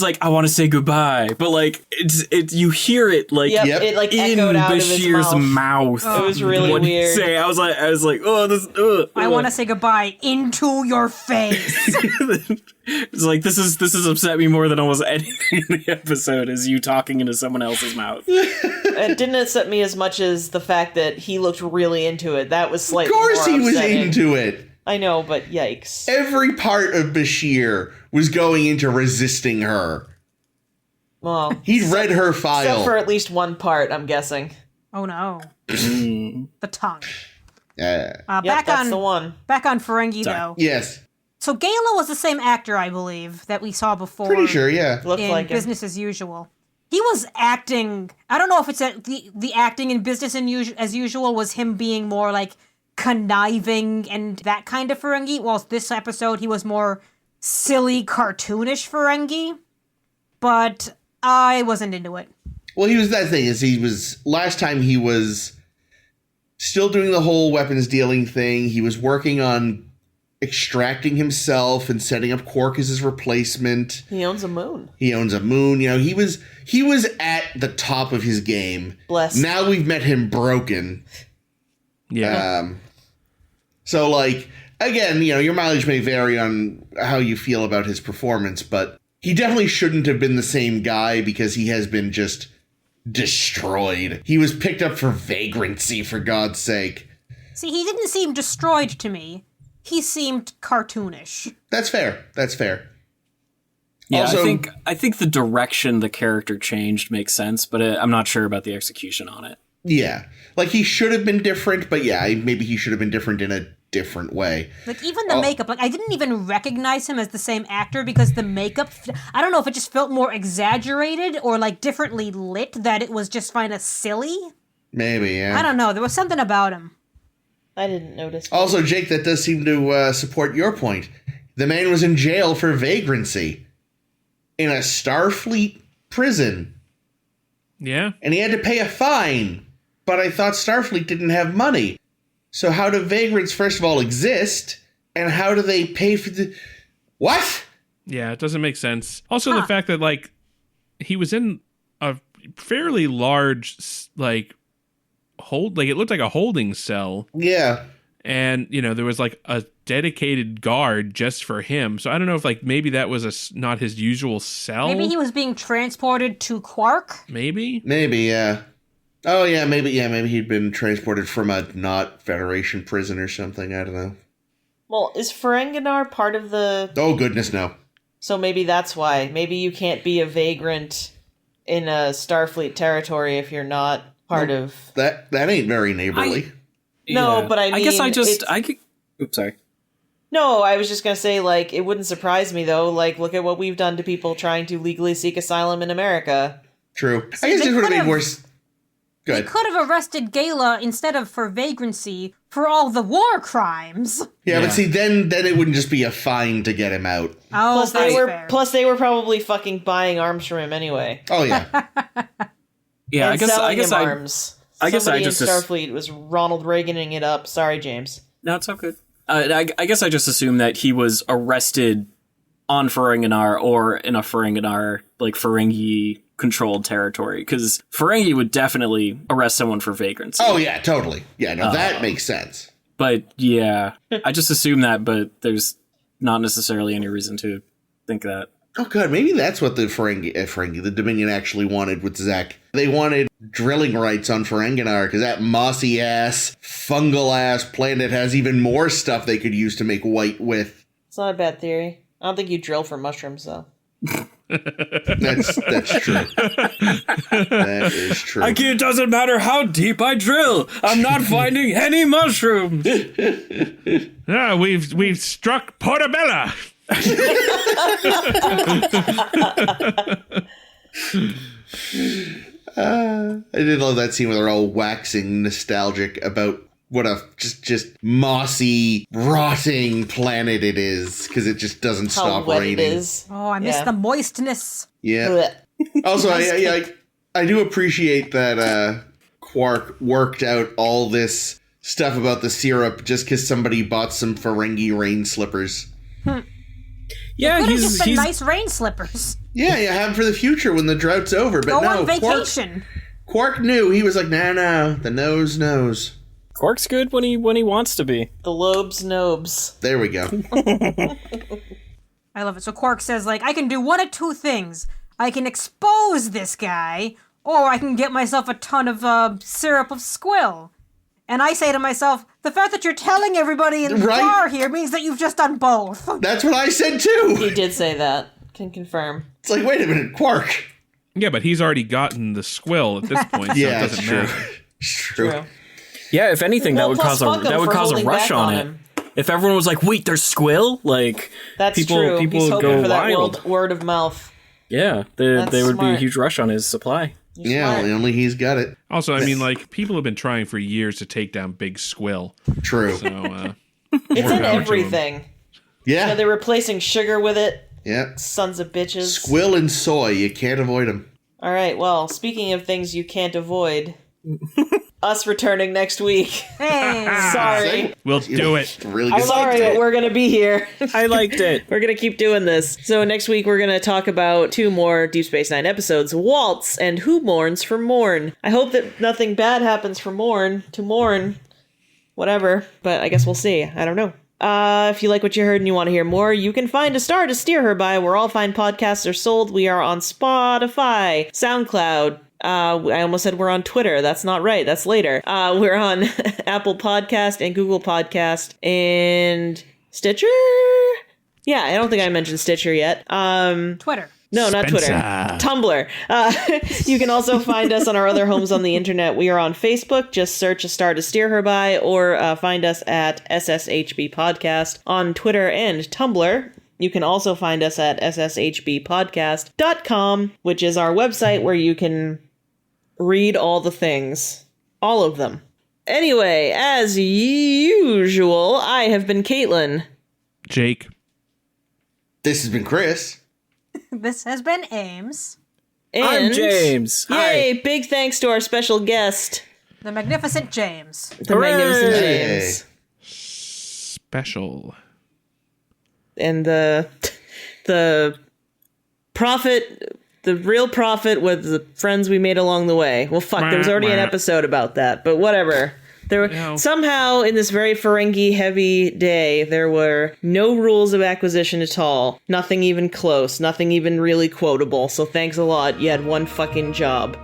D: like, I want to say goodbye, but like it's you hear it like
C: it like
D: in
C: echoed out
D: Bashir's
C: of his mouth.
D: mouth.
C: It was really weird.
D: Say, I was like, oh, this.
A: I want to say goodbye into your face.
D: It's like this has upset me more than almost anything in the episode is you talking into someone else's mouth.
C: It didn't upset me as much as the fact that he looked really into it. That was slightly more
B: Of course he was
C: upsetting.
B: into it.
C: I know, but yikes.
B: Every part of Bashir was going into resisting her.
C: Well,
B: He'd read her file.
C: except for at least one part, I'm guessing.
A: Oh no. The tongue.
B: Yeah.
C: Yep, that's the one.
A: Back on Ferengi, though.
B: Yes.
A: So Gala was the same actor, I believe, that we saw before.
B: Pretty sure, yeah.
C: Looked
A: in
C: like him.
A: Business as Usual. He was acting. I don't know if it's the acting in Business as Usual was him being more like conniving and that kind of Ferengi, whilst this episode he was more silly, cartoonish Ferengi. But I wasn't into it.
B: Well, last time he was still doing the whole weapons dealing thing. He was working on extracting himself and setting up Quark as his replacement.
C: He owns a moon.
B: He was at the top of his game.
C: Bless.
B: Now we've met him broken.
E: Yeah.
B: So, like, again, your mileage may vary on how you feel about his performance, but he definitely shouldn't have been the same guy because he has been just destroyed. He was picked up for vagrancy, for God's sake.
A: See, he didn't seem destroyed to me. He seemed cartoonish.
B: That's fair.
D: Yeah,
B: Also,
D: I think the direction the character changed makes sense, but I'm not sure about the execution on it.
B: yeah. Like, he should have been different, but yeah, maybe he should have been different in a different way.
A: Like, even the makeup, like, I didn't even recognize him as the same actor because the makeup, I don't know if it just felt more exaggerated or, like, differently lit, that it was just kind of silly.
B: Maybe, yeah.
A: I don't know. There was something about him.
C: I didn't notice.
B: Also, Jake, that does seem to support your point. The man was in jail for vagrancy in a Starfleet prison,
E: Yeah.
B: and he had to pay a fine. But I thought Starfleet didn't have money. So how do vagrants, first of all, exist? And how do they pay for the... What?
E: Yeah, it doesn't make sense. Also, the fact that, like, he was in a fairly large, like, it looked like a holding cell.
B: Yeah.
E: And, there was, like, a dedicated guard just for him. So I don't know if, like, maybe that was not his usual cell.
A: Maybe he was being transported to Quark?
E: Maybe?
B: Maybe, yeah. Oh, yeah, maybe he'd been transported from a not Federation prison or something. I don't know.
C: Well, is Ferenginar part of the...
B: Oh, goodness, no.
C: So maybe that's why. Maybe you can't be a vagrant in a Starfleet territory if you're not part of...
B: That ain't very neighborly.
C: No, but I mean...
D: I guess oops, sorry.
C: No, I was just going to say, like, it wouldn't surprise me, though. Like, look at what we've done to people trying to legally seek asylum in America.
B: True. I guess it would have been worse...
A: They could have arrested Gala instead of for vagrancy for all the war crimes.
B: Yeah, but see, then it wouldn't just be a fine to get him out.
A: Oh, fair.
C: Plus, they were probably fucking buying arms from him anyway.
B: Oh, yeah.
D: Yeah,
C: and
D: I guess
C: arms.
D: I guess
C: Somebody
D: I just
C: in Starfleet was Ronald Reaganing it up. Sorry, James.
D: No, it's all good. I guess I just assumed that he was arrested on Ferenginar or in a Ferenginar, like, Ferengi controlled territory, because Ferengi would definitely arrest someone for vagrancy.
B: Oh, yeah, totally. Yeah, no, that makes sense.
D: But, yeah, I just assumed that, but there's not necessarily any reason to think that.
B: Oh, God, maybe that's what the the Dominion actually wanted with Zek. They wanted drilling rights on Ferenginar, because that mossy-ass, fungal-ass planet has even more stuff they could use to make white with.
C: It's not a bad theory. I don't think you drill for mushrooms, though.
B: That's true. That is true.
D: It doesn't matter how deep I drill. I'm not finding any mushrooms.
E: We've struck Portobello.
B: I did love that scene where they're all waxing nostalgic about what a just mossy, rotting planet it is, because it just doesn't
C: How
B: stop
C: wet
B: raining.
C: it is.
A: Oh, I miss the moistness.
B: Yeah.
C: Blech.
B: Also, I do appreciate that Quark worked out all this stuff about the syrup just because somebody bought some Ferengi rain slippers.
D: Yeah,
A: Could have just been
D: he's
A: nice rain slippers.
B: Yeah, you have them for the future when the drought's over. But
A: Go
B: no,
A: on vacation.
B: Quark knew. He was like, no, the nose knows.
D: Quark's good when he wants to be.
C: The lobes nobes.
B: There we go.
A: I love it. So Quark says, like, I can do one of two things. I can expose this guy, or I can get myself a ton of syrup of squill. And I say to myself, the fact that you're telling everybody in the
B: Right?
A: bar here means that you've just done both.
B: That's what I said too.
C: He did say that. Can confirm.
B: It's like, wait a minute, Quark.
E: Yeah, but he's already gotten the squill at this point, so
B: Yeah,
E: it
B: it's
E: doesn't
B: true.
E: matter.
B: It's true.
C: True.
D: Yeah, if anything,
C: Well,
D: that would
C: plus
D: cause
C: fuck him
D: a
C: for
D: rush
C: holding back
D: on
C: on
D: it.
C: him.
D: If everyone was like, "Wait, there's squill," like
C: That's
D: people
C: true.
D: people
C: He's
D: would
C: hoping
D: go
C: for that
D: wild.
C: word of mouth.
D: Yeah,
C: That's
D: there would be a
C: smart.
D: huge rush on his supply.
B: Yeah,
C: Smart.
B: only he's got it.
E: Also, I mean, like, people have been trying for years to take down Big Squill.
B: True.
E: So,
C: It's
E: more
C: in
E: power to him.
C: everything.
B: Yeah.
C: So they're replacing sugar with it.
B: Yeah.
C: Sons of bitches.
B: Squill and soy, you can't avoid them.
C: All right, well, speaking of things you can't avoid, us returning next week.
A: Hey.
C: Sorry.
E: We'll do it.
B: Really
C: I'm
B: good.
C: sorry, but we're going to be here.
D: I liked it.
C: We're going to keep doing this. So next week, we're going to talk about 2 more Deep Space Nine episodes, Waltz and Who Mourns for Morn. I hope that nothing bad happens for Morn, to mourn, whatever, but I guess we'll see. I don't know. If you like what you heard and you want to hear more, you can find a star to steer her by where all fine podcasts are sold. We are on Spotify, SoundCloud. I almost said we're on Twitter. That's not right. That's later. We're on Apple Podcast and Google Podcast and Stitcher. Yeah, I don't think I mentioned Stitcher yet.
A: Twitter.
C: No, not Twitter. Tumblr. You can also find us on our other homes on the internet. We are on Facebook. Just search A Star to Steer Her By, or find us at SSHB Podcast on Twitter and Tumblr. You can also find us at sshbpodcast.com, which is our website where you can read all the things. All of them. Anyway, as usual, I have been Caitlin.
E: Jake.
B: This has been Chris.
A: This has been Ames,
C: And
D: I'm James. Hi.
C: Yay, big thanks to our special guest,
A: the Magnificent James.
C: the Magnificent
B: Hooray.
C: James.
E: Special.
C: And the prophet, the real prophet with the friends we made along the way. Well, fuck, there was already an episode about that, but whatever. There were, somehow in this very Ferengi heavy day, there were no rules of acquisition at all. Nothing even close. Nothing even really quotable. So thanks a lot. You had one fucking job.